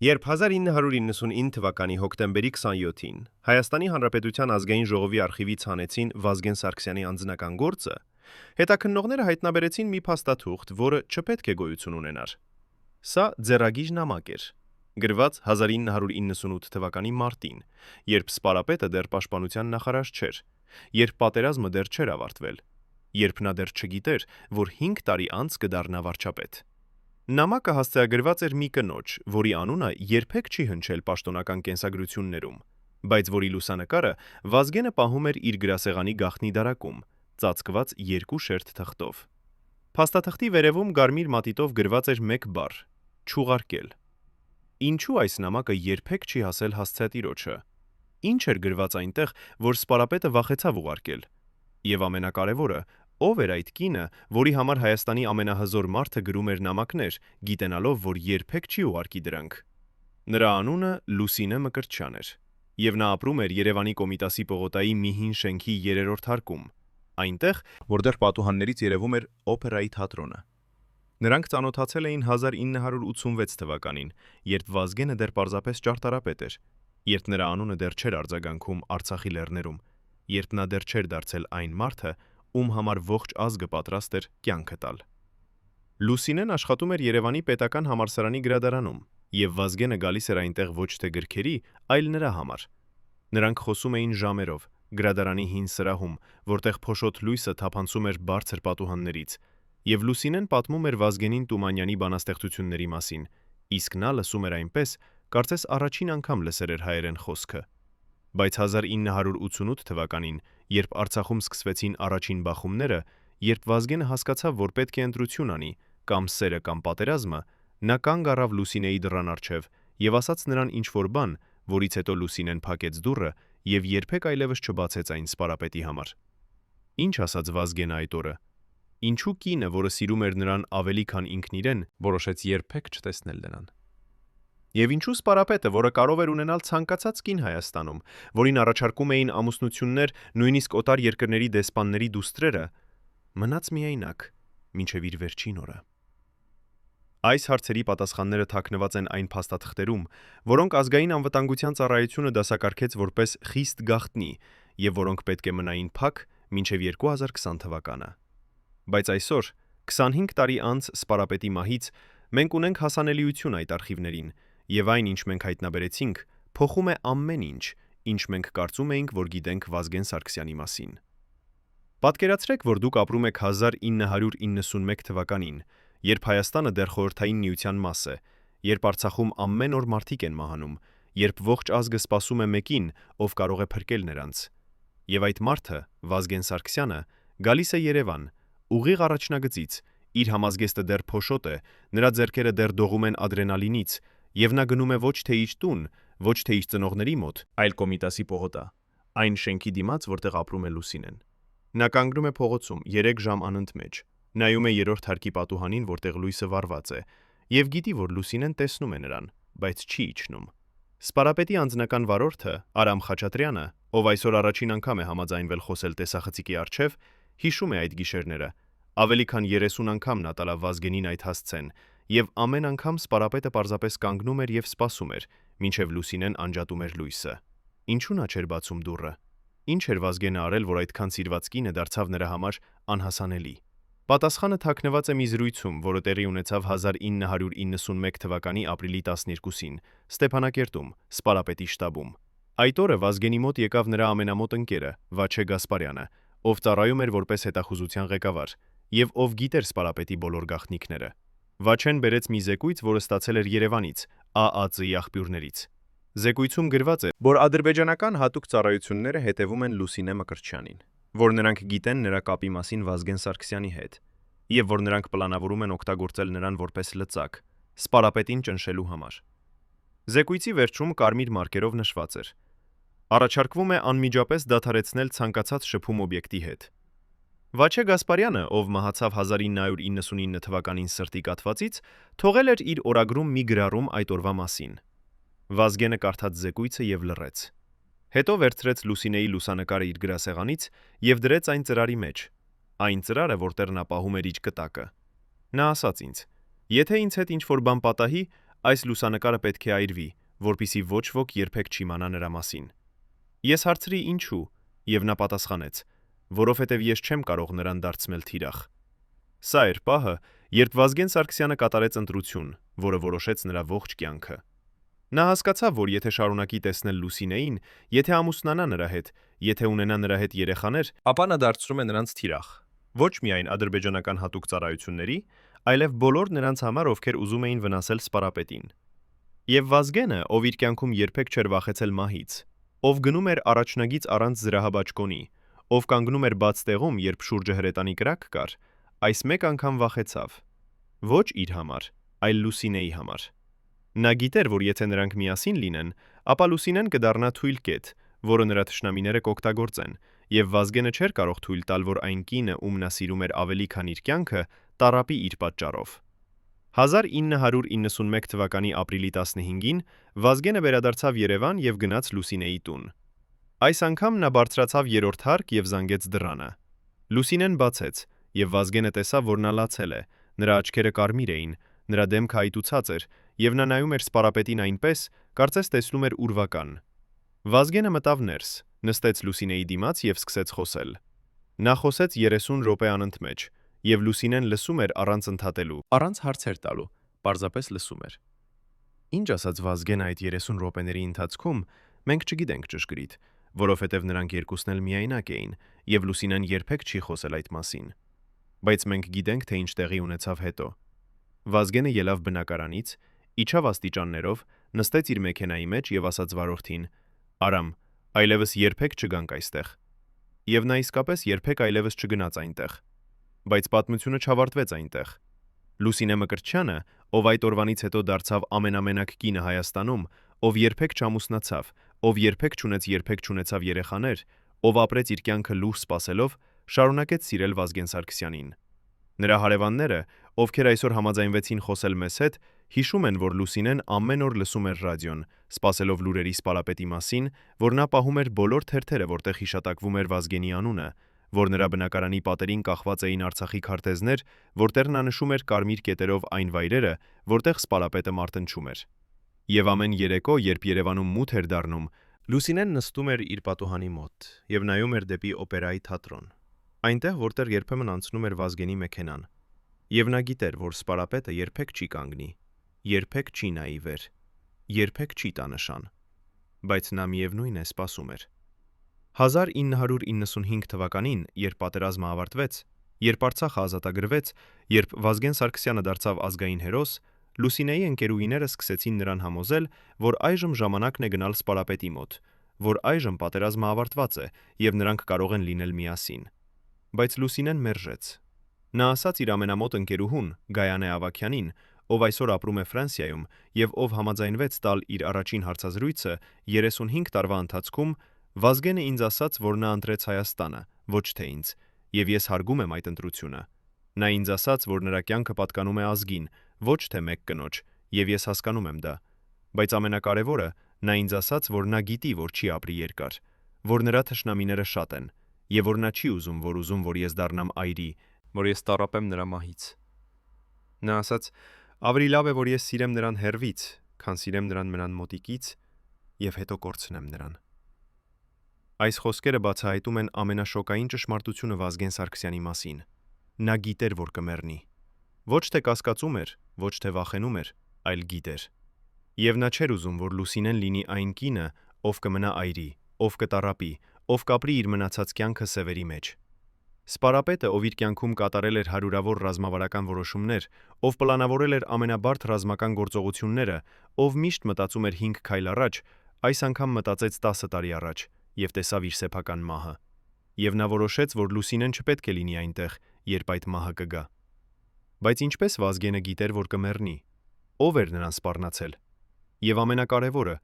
Երբ 1999 թվականի հոկտեմբերի 27-ին Հայաստանի Հանրապետության ազգային ժողովի արխիվից հանեցին Վազգեն Սարգսյանի անձնական գործը, հետաքննողները հայտնաբերեցին մի փաստաթուղթ, որը չպետք է գոյություն ունենար։ Սա ձեռագիր նամակ էր, գրված 1998 թվականի մարտին, երբ Սպարապետը դեռ պաշտպանության նախարար չէր, երբ պատերազմը դեռ չէր ավարտվել, երբ նա դեռ չգիտեր, որ 5 տարի անց կդառնա վարչապետ։ Նամակը հասցեագրված էր մի կնոջ, որի անունը երբեք չի հնչել պաշտոնական կենսագրություններում, բայց որի լուսանկարը Վազգենը պահում էր իր գրասեղանի գաղտնի դարակում, ծածկված 2 շերտ թղթով։ Փաստաթղթի վերևում կարմիր մատիտով գրված էր մեկ բառ՝ չուղարկել։ Ինչու այս նամակը երբեք չի հասել հասցեատիրոջը։ Ինչ էր գրված այնտեղ, որ Սպարապետը վախեցավ ուղարկել։ Եվ ամենակարևորը, ով էր այդ կինը, որի համար Հայաստանի ամենահզոր մարդը գրում էր նամակներ, գիտենալով, որ երբեք չի ուղարկի դրանք։ Նրա անունը Լուսինե Մկրտչյան էր, եւ նա ապրում էր Երևանի Կոմիտասի պողոտայի մի հին շենքի 3-րդ հարկում, այնտեղ, որտեղ պատուհաններից երևում էր օպերայի թատրոնը։ Նրանք ծանոթացել էին 1986 թվականին, երբ Վազգենը դեռ պարզապես ճարտարապետ էր, երբ նրա անունը դեռ չէր արձագանքում Արցախի լեռներում, երբ նա դեռ չէր դարձել այն մարդը, ում համար ողջ ազգը պատրաստ էր կյանքը տալ։ Լուսինեն աշխատում էր Երևանի պետական համալսարանի գրադարանում, եւ Վազգենը գալիս էր այնտեղ ոչ թե գրքերի, այլ նրա համար։ Նրանք խոսում էին ժամերով, գրադարանի հին սրահում, որտեղ փոշոտ լույսը թափանցում էր բարձր պատուհաններից, եւ Լուսինեն պատմում էր Վազգենին Տումանյանի բանաստեղծությունների մասին, իսկ նա լսում էր այնպես, կարծես առաջին անգամ լսեր էր հայերեն խոսքը։ Բայց 1988 թվականին, երբ Արցախում սկսվեցին առաջին բախումները, երբ Վազգենը հասկացավ, որ պետք է ընտրություն անի, կամ սերը կամ պատերազմը, նա կանգ առավ Լուսինեի դռան առջև եւ ասաց նրան ինչ-որ բան, որից հետո Լուսինեն փակեց դուռը եւ երբեք այլևս չբացեց այն Սպարապետի համար։ Ինչ ասաց Վազգենը այդ օրը։ Ինչու կինը, որը սիրում էր նրան ավելի քան ինքն իրեն, որոշեց երբեք չտեսնել նրան։ Եվ ինչու Սպարապետը, որը կարող էր ունենալ ցանկացած կին Հայաստանում, որին առաջարկում էին ամուսնություններ նույնիսկ օտար երկրների դեսպանների դուստրերը, մնաց միայնակ մինչև իր վերջին օրը։ Այս հարցերի պատասխանները թաքնված են այն փաստաթղթերում, որոնք ազգային անվտանգության ծառայությունը դասակարգեց որպես խիստ գաղտնի եւ որոնք պետք է մնային փակ մինչև 2020 թվականը։ Բայց այսօր, 25 տարի անց Սպարապետի մահից, մենք ունենք հասանելիություն այդ արխիվներին, եւ այն, ինչ մենք հայտնաբերեցինք, փոխում է ամեն ինչ, ինչ մենք կարծում էինք, որ գիտենք Վազգեն Սարգսյանի մասին։ Պատկերացրեք, որ դուք ապրում եք 1991 թվականին, երբ Հայաստանը դեռ խորհրդային միության մաս է, երբ Արցախում ամեն օր մարդիկ են մահանում, երբ ողջ ազգը սպասում է մեկին, ով կարող է փրկել նրանց։ Եվ այդ մարդը, Վազգեն Սարգսյանը, գալիս է Երևան, ուղիղ առաջնագծից, իր համազգեստը դեռ փոշոտ է, նրա ձեռքերը դեռ դողում են ադրենալինից, եւ նա գնում է ոչ թե իր տուն, ոչ թե իր ծնողների մոտ, այլ Կոմիտասի պողոտա, այն շենքի դիմաց, որտեղ ապրում է Լուսինեն։ Նա կանգնում է փողոցում 3 ժամ անընդմեջ, նայում է 3-րդ հարկի պատուհանին, որտեղ լույսը վառված է, եւ գիտի, որ Լուսինեն տեսնում է նրան, բայց չի իջնում։ Սպարապետի անձնական վարորդը Արամ Խաչատրյանը, ով այսօր առաջին անգամ է համաձայնվել խոսել տեսախցիկի առջև, հիշում է այդ գիշերները։ Ավելի քան 30 անգամ նա տալավ Վազգենին այդ հասցեն, եւ ամեն անգամ Սպարապետը պարզապես կանգնում էր եւ սպասում էր, մինչեւ Լուսինեն անջատում էր լույսը։ Ինչու նա չէր բացում դուռը։ Ինչ էր Վազգենը արել, որ այդքան սիրված կինը դարձավ նրա համար անհասանելի։ Պատասխանը թաքնված է մի զրույցում, որը տեղի ունեցավ 1991 թվականի ապրիլի 12-ին Ստեփանակերտում, Սպարապետի շտաբում։ Այդ օրը Վազգենի մոտ եկավ նրա ամենամոտ ընկերը Վաչե Գասպարյանը, ով ծառայում էր որպես հետախուզության ղեկավար եւ ով գիտեր Սպարապետի բոլոր գաղտնիքները։ Վաչեն բերեց մի զեկույց, որը ստացել էր Երևանից, ԱԱԾ-ի աղբյուրներից։ Զեկույցում գրված է, որ ադրբեջանական հատուկ ծառայությունները հետևում են Լուսինե Մկրտչյանին, որ նրանք գիտեն նրա կապի մասին Վազգեն Սարգսյանի հետ, եւ որ նրանք պլանավորում են օգտագործել նրան որպես լծակ, Սպարապետին ճնշելու համար։ Զեկույցի վերջում կարմիր մարկերով նշված էր. առաջարկվում է անմիջապես դադարեցնել ցանկացած շփում օբյեկտի հետ։ Վաչե Գասպարյանը, ով մահացավ 1999 թվականին սրտի կաթվածից, թողել էր իր օրագրում մի գրառում այդ օրվա մասին։ Վազգենը կարդաց զեկույցը եւ լռեց։ Հետո վերցրեց Լուսինեի լուսանկարը իր գրասեղանից եւ դրեց այն ծրարի մեջ։ Այն ծրարը, որտեղ նա պահում էր իր կտակը։ Նա ասաց ինձ. «Եթե ինձ հետ ինչ-որ բան պատահի, Այս լուսանկարը պետք է այրվի, որpիսի ոչ ոք երբեք չիմանա նրա մասին։ Ես հարցրի ինչու, եւ նա պատասխանեց. որովհետեւ ես չեմ կարող նրան դարձնել թիրախ։ Սա էր պահը, երբ Վազգեն Սարգսյանը կատարեց ընտրություն, որը որոշեց նրա ողջ կյանքը։ Նա հասկացավ, որ եթե շարունակի տեսնել Լուսինեին, եթե ամուսնանա նրա հետ, եթե ունենա նրա հետ երեխաներ, ապա նա դարձնում է նրանց թիրախ։ Ոչ միայն ադրբեջանական հատուկ ծառայությունների, այլև բոլոր նրանց համար, ովքեր ուզում էին վնասել սպարապետին։ Եվ Վազգենը, ով իր կյանքում երբեք չէր վախեցել մահից, ով գնում էր առաջնագից առանց զրահաբաճկոնի, ով կանգնում էր բաց տեղում, երբ շուրջը հրետանի կրակ կար, այս մեկ անգամ վախեցավ։ Ոչ իր համար, այլ Լուսինեի համար։ Նա գիտեր, որ եթե նրանք միասին լինեն, ապա Լուսինեն կդառնա թույլ կետ, որը նրա թշնամիները կօգտագործեն, եւ Վազգենը չէր կարող թույլ տալ, որ այն կինը, ում նա սիրում էր ավելի, քան իր կյանքը, տառապի իր պատճառով։ 1991 թվականի ապրիլի 15-ին Վազգենը վերադարձավ Երևան եւ գնաց Լուսինեի տուն։ Այս անգամ նա բարձրացավ երրորդ հարկ եւ զանգեց դռանը։ Լուսինեն բացեց, եւ Վազգենը տեսավ, որ նա լացել է, նրա աչքերը կարմիր էին, նրա դեմքը այտուցած էր, եւ նա նայում էր սպարապետին այնպես, կարծես տեսնում էր ուրվական։ Վազգենը մտավ ներս, նստեց Լուսինեի դիմաց եւ սկսեց խոսել։ Նա խոսեց 30 րոպե անընդմեջ, եւ Լուսինեն լսում էր առանց ընդհատելու, առանց հարցեր տալու, պարզապես լսում էր։ Ինչ ասաց Վազգենը այդ 30 րոպեների ընթացքում, մենք չգիտենք ճշգրիտ, որովհետեւ նրանք երկուսն էլ միայնակ էին, եւ Լուսինեն երբեք չի խոսել այդ մասին։ Բայց մենք գիտենք, թե ինչ տեղի ունեցավ հետո։ Վազգենը ելավ բնակարանից, իջավ աստիճաններով, նստեց իր մեքենայի մեջ եւ ասաց վարորդին. «Արամ, այլևս երբեք չգանք այստեղ»։ Եվ նա իսկապես երբեք այլևս չգնաց այնտեղ։ Բայց պատմությունը չավարտվեց այնտեղ։ Լուսինե Մկրտչյանը, ով այդ օրվանից հետո դարձավ ամենամենակ կինը Հայաստանում, ով երբեք չամուսնացավ, ով երբեք չունեցավ երեխաներ, ով ապրեց իր կյանքը լուռ սպասելով, շարունակեց սիրել Վազգեն Սարգսյանին։ Նրա հարևանները, ովքեր այսօր համաձայնվեցին խոսել մեզ հետ, հիշում են, որ Լուսինեն ամեն օր լսում էր ռադիոն, սպասելով լուրերի սպարապետի մասին, որ նա պահում էր բոլոր թերթերը, որտեղ հիշատակվում էր Վազգենի անունը, որ նրա բնակարանի պատերին կախված էին Արցախի քարտեզներ, որտեղ նա նշում էր կարմիր կետերով այն վայրերը, որտեղ սպարապետը մարտնչում էր։ Եվ ամեն երեկո, երբ Երևանում մութ էր դառնում, Լուսինեն նստում էր իր պատուհանի մոտ եւ նայում էր դեպի օպերայի թատրոն, այնտեղ, որտեղ երբեմն անցնում էր Վազգենի մեքենան։ Եվ նա գիտեր, որ սպարապետը երբեք չի կանգնի, երբեք չի նայի վեր, երբեք չի տա նշան, բայց նա միևնույն է սպասում էր։ 1995 թվականին, երբ պատերազմը ավարտվեց, երբ Արցախը ազատագրվեց, երբ Վազգեն Սարգսյանը դարձավ ազգային հերոս, Լուսինեի ընկերուհիները սկսեցին նրան համոզել, որ այժմ ժամանակն է գնալ սպարապետի մոտ, որ այժմ պատերազմը ավարտված է եւ նրանք կարող են լինել միասին։ Բայց Լուսինեն մերժեց։ Նա ասաց իր ամենամոտ ընկերուհուն Գայանե Ավագյանին, ով այսօր ապրում է Ֆրանսիայում եւ ով համաձայնվեց տալ իր առաջին հարցազրույցը 35 տարվա ընթացքում, Վազգենը ինձ ասաց, որ նա ընտրեց Հայաստանը, ոչ թե ինձ, եւ ես հարգում եմ այդ ընտրությունը։ Նա ինձ ասաց, որ նրա կյանքը պատկանում է ազգին, ոչ թե մեկ կնոջ, եւ ես հասկանում եմ դա։ Բայց ամենակարևորը, նա ինձ ասաց, որ նա գիտի, որ չի ապրի երկար, որ նրա թշնամիները շատ են, եւ որ նա չի ուզում, որ ես դառնամ այրի, որ ես տառապեմ նրա մահից։ Նա ասաց. «Ավելի լավ է, որ ես սիրեմ նրան հեռվից, քան սիրեմ նրան մոտիկից եւ հետո կորցնեմ նրան»։ Այս խոսքերը բացահայտում են ամենաշոկային ճշմարտությունը Վազգեն Սարգսյանի մասին։ Նա գիտեր, որ կմեռնի։ Ոչ թե կասկածում էր, ոչ թե վախենում էր, այլ գիտեր։ Եվ նա չէր ուզում, որ Լուսինեն լինի այն կինը, ով կմնա այրի, ով կտառապի, ով կապրի իր մնացած կյանքը սևերի մեջ։ Սպարապետը, ով իր կյանքում կատարել էր հարյուրավոր ռազմավարական որոշումներ, ով պլանավորել էր ամենաբարդ ռազմական գործողությունները, ով միշտ մտածում էր 5 քայլ առաջ, այս անգամ մտածեց 10 տարի առաջ եւ տեսավ իր սեփական մահը։ Եվ նա որոշեց, որ Լուսինեն չպետք է լինի այնտեղ, երբ այդ մահը կգա։ Բայց ինչպես Վազգենը գիտեր, որ կմեռնի։ Ով էր նրան սպառնացել։ Եվ ամենակարևորը,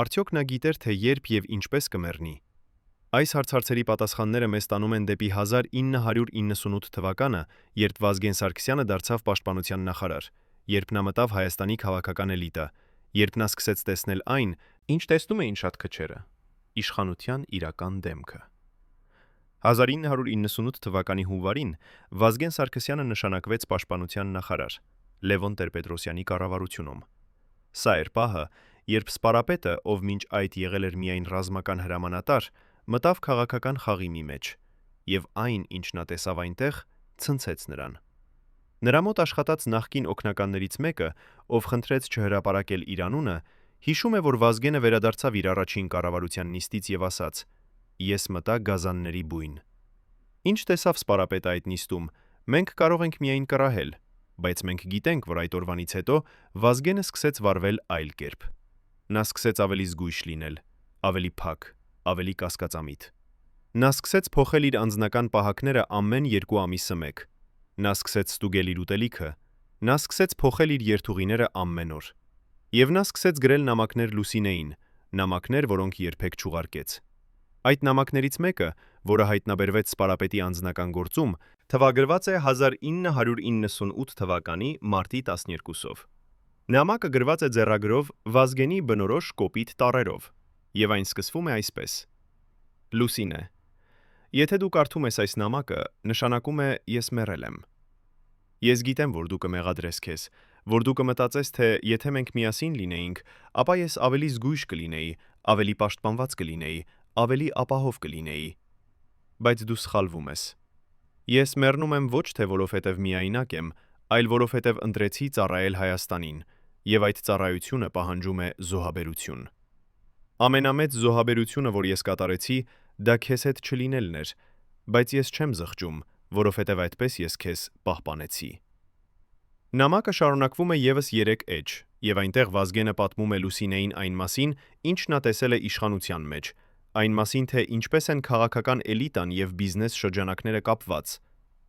արդյոք նա գիտեր, թե երբ եւ ինչպես կմեռնի։ Այս հարցերի պատասխանները մեզ տանում են դեպի 1998 թվականը, երբ Վազգեն Սարգսյանը դարձավ պաշտպանության նախարար, երբ նա մտավ Հայաստանի քաղաքական էլիտա, երբ նա սկսեց տեսնել այն, ինչ տեսնում էին շատ քչերը՝ իշխանության իրական դեմքը։ 1998 թվականի հունվարին Վազգեն Սարգսյանը նշանակվեց պաշտպանության նախարար Լևոն Տեր-Պետրոսյանի կառավարությունում։ Սա էր պահը, երբ սպարապետը, ով մինչ այդ եղել էր միայն ռազմական հրամանատար, մտավ քաղաքական խաղի մի մեջ, եւ այն, ինչ նա տեսավ այնտեղ, ցնցեց նրան։ Նրա մոտ աշխատած նախկին օգնականներից մեկը, ով խնդրեց չհրապարակել իր անունը, հիշում է, որ Վազգենը վերադարձավ իր առաջին կառավարության նիստից եւ ասաց. «Ես մտա գազանների բույն»։ Ինչ տեսավ սպարապետը այդ նիստում, մենք կարող ենք միայն կռահել, բայց մենք գիտենք, որ այդ օրվանից հետո Վազգենը սկսեց վարվել այլ կերպ։ Նա սկսեց ավելի զգույշ լինել, ավելի փակ, ավելի կասկածամիտ։ Նա սկսեց փոխել իր անձնական պահակները ամեն 2 ամիսը մեկ։ Նա սկսեց ստուգել իր ուտելիքը, նա սկսեց փոխել իր երթուղիները ամեն օր։ Եվ նա սկսեց գրել նամակներ Լուսինեին, նամակներ, որոնք երբեք չուղարկեց։ Այդ նամակներից մեկը, որը հայտնաբերվեց սպարապետի անձնական գործում, թվագրված է 1998 թվականի մարտի 12-ով։ Նամակը գրված է ձեռագրով Վազգենի բնորոշ կոպիտ տառերով, եւ այն սկսվում է այսպես. Լուսինե, եթե դու կարդում ես այս նամակը, նշանակում է ես մեռել եմ։ Ես գիտեմ, որ դու կմեղադրես քեզ, որ դու կմտածես, թե եթե մենք միասին լինեինք, ապա ես ավելի զգույշ կլինեի, ավելի պաշտպանված կլինեի, ավելի ապահով կլինեի։ Բայց դու սխալվում ես։ Ես մեռնում եմ ոչ թե որովհետև միայնակ եմ, այլ որովհետև ընտրեցի ծառայել Հայաստանին, եւ այդ ծառայությունը պահանջում է զոհաբերություն։ Ամենամեծ զոհաբերությունը, որ ես կատարեցի, դա քեզ հետ չլինելն էր, բայց ես չեմ զղջում, որովհետև այդպես ես քեզ պահպանեցի։ Նամակը շարունակվում է եւս 3 էջ, եւ այնտեղ Վազգենը պատմում է Լուսինեին այն մասին, ինչ նա տեսել է իշխանության մեջ, այն մասին, թե ինչպես են քաղաքական էլիտան եւ բիզնես շրջանակները կապված,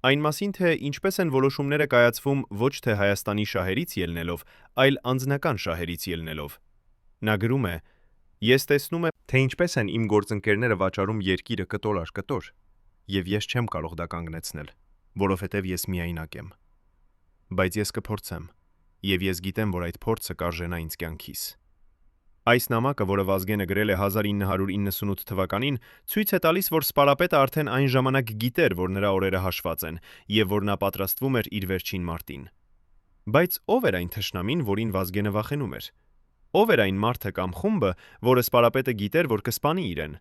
այն մասին, թե ինչպես են որոշումները կայացվում ոչ թե Հայաստանի շահերից ելնելով, այլ անձնական շահերից ելնելով։ Նա գրում է. «Ես տեսնում եմ, թե ինչպես են իմ գործընկերները վաճառում երկիրը կտոր առ կտոր, եւ ես չեմ կարող դա կանգնեցնել, որովհետեւ ես միայնակ եմ։ Բայց ես կփորձեմ, եւ ես գիտեմ, որ այդ փորձը կարժենա ինձ կյանքիս»։ Այս նամակը, որը Վազգենը գրել է 1998 թվականին, ցույց է տալիս, որ սպարապետը արդեն այն ժամանակ գիտեր, որ նրա օրերը հաշված են, եւ որ նա պատրաստվում էր իր վերջին մարտին։ Բայց ով էր այն թշնամին, որին Վազգենը վախենում էր։ Ով էր այն մարդը կամ խումբը, որը սպարապետը գիտեր, որ կսպանի իրեն։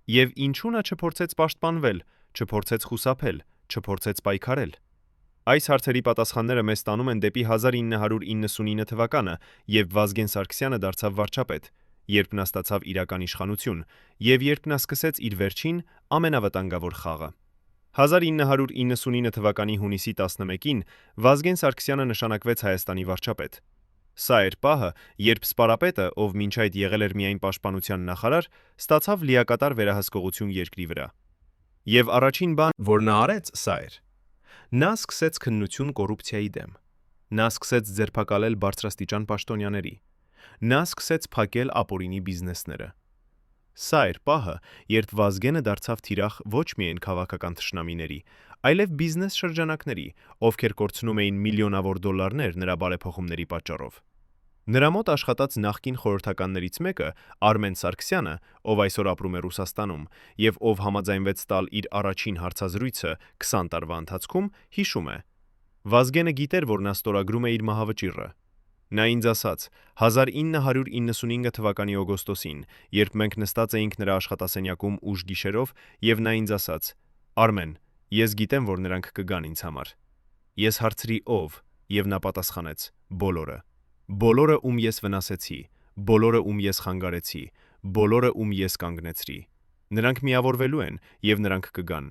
Եվ ինչու նա չփորձեց պաշտպանվել, չփորձեց խուսափել, չփորձեց պայքարել։ Այս հարցերի պատասխանները մեզ տանում են դեպի 1999 թվականը, երբ Վազգեն Սարգսյանը դարձավ վարչապետ, երբ նա ստացավ իրական իշխանություն, եւ երբ նա սկսեց իր վերջին ամենավտանգավոր խաղը։ 1999 թվականի հունիսի 11-ին Վազգեն Սարգսյանը նշանակվեց Հայաստանի վարչապետ։ Սա էր պահը, երբ սպարապետը, ով մինչ այդ եղել էր միայն պաշտպանության նախարար, ստացավ լիակատար վերահսկողություն երկրի վրա։ Եվ առաջին բան, որ նա արեց, սա էր. նա սկսեց քննություն կոռուպցիայի դեմ։ Նա սկսեց ձերբակալել բարձրաստիճան պաշտոնյաների։ Նա սկսեց փակել ապօրինի բիզնեսները։ Սա էր պահը, երբ Վազգենը դարձավ թիրախ ոչ միայն քաղաքական թշնամիների, այլև բիզնես շրջանակների, ովքեր կորցնում էին միլիոնավոր դոլարներ նրա բարեփոխումների պատճառով։ Նրա մոտ աշխատած նախկին խորհրդականներից մեկը, Արմեն Սարգսյանը, ով այսօր ապրում է Ռուսաստանում, եւ ով համաձայնվեց տալ իր առաջին հարցազրույցը 20 տարվա ընթացքում, հիշում է. Վազգենը գիտեր, որ նա ստորագրում է իր մահավճիռը։ Նա ինձ ասաց 1995 թվականի օգոստոսին, երբ մենք նստած էինք նրա աշխատասենյակում ուշ գիշերով, եւ նա ինձ ասաց. Արմեն, ես գիտեմ, որ նրանք կգան ինձ համար։ Ես հարցրի ով, եւ նա պատասխանեց. բոլորը։ Բոլորը, ում ես վնասեցի, բոլորը, ում ես խանգարեցի, բոլորը, ում ես կանգնեցրի։ Նրանք միավորվելու են, եւ նրանք կգան։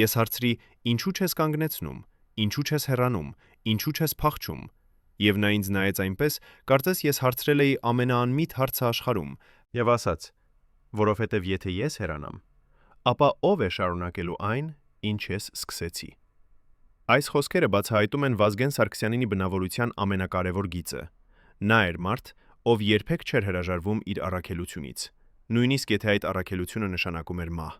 Ես հարցրի. ինչու չես կանգնեցնում, ինչու չես հեռանում, ինչու չես փախչում։ Եվ նա ինձ նայեց այնպես, կարծես ես հարցրել էի ամենաանմիտ հարցը աշխարհում, եւ ասաց. որովհետեւ եթե ես հեռանամ, ապա ով է շարունակելու այն, ինչ ես սկսեցի։ Այս խոսքերը բացահայտում են Վազգեն Սարգսյանի բնավորության ամենակարևոր գիծը։ Նա էր մարդ, ով երբեք չէր հրաժարվում իր առաքելությունից, նույնիսկ եթե այդ առաքելությունը նշանակում էր մահ։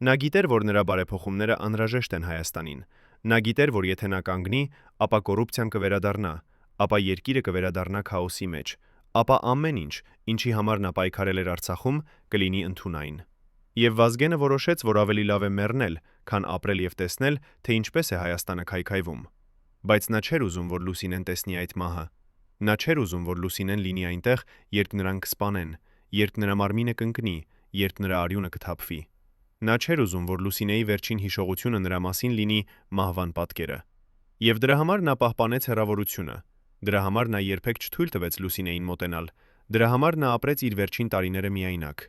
Նա գիտեր, որ նրա բարեփոխումները անհրաժեշտ են Հայաստանին։ Նա գիտեր, որ եթե նա կանգնի, ապա կոռուպցիան կվերադառնա, ապա երկիրը կվերադառնա քաոսի մեջ, ապա ամեն ինչ, ինչի համար նա պայքարել էր Արցախում, կլինի ընդունայն։ Եվ Վազգենը որոշեց, որ ավելի լավ է մեռնել, քան ապրել եւ տեսնել, թե ինչպես է Հայաստանը քայքայվում։ Բայց նա չէր ուզում, որ Լուսինեն տեսնի այդ մահը։ Նա չէր ուզում, որ Լուսինեն լինի այնտեղ, երբ նրան կսպանեն, երբ նրա մարմինը կընկնի, երբ նրա արյունը կթափվի։ Նա չէր ուզում, որ Լուսինեի վերջին հիշողությունը նրա մասին լինի մահվան պատկերը։ Եվ դրա համար նա պահպանեց հեռավորությունը։ Դրա համար նա երբեք չթույլ տվեց Լուսինեին մոտենալ։ Դրա համար նա ապրեց իր վերջին տարիները միայնակ։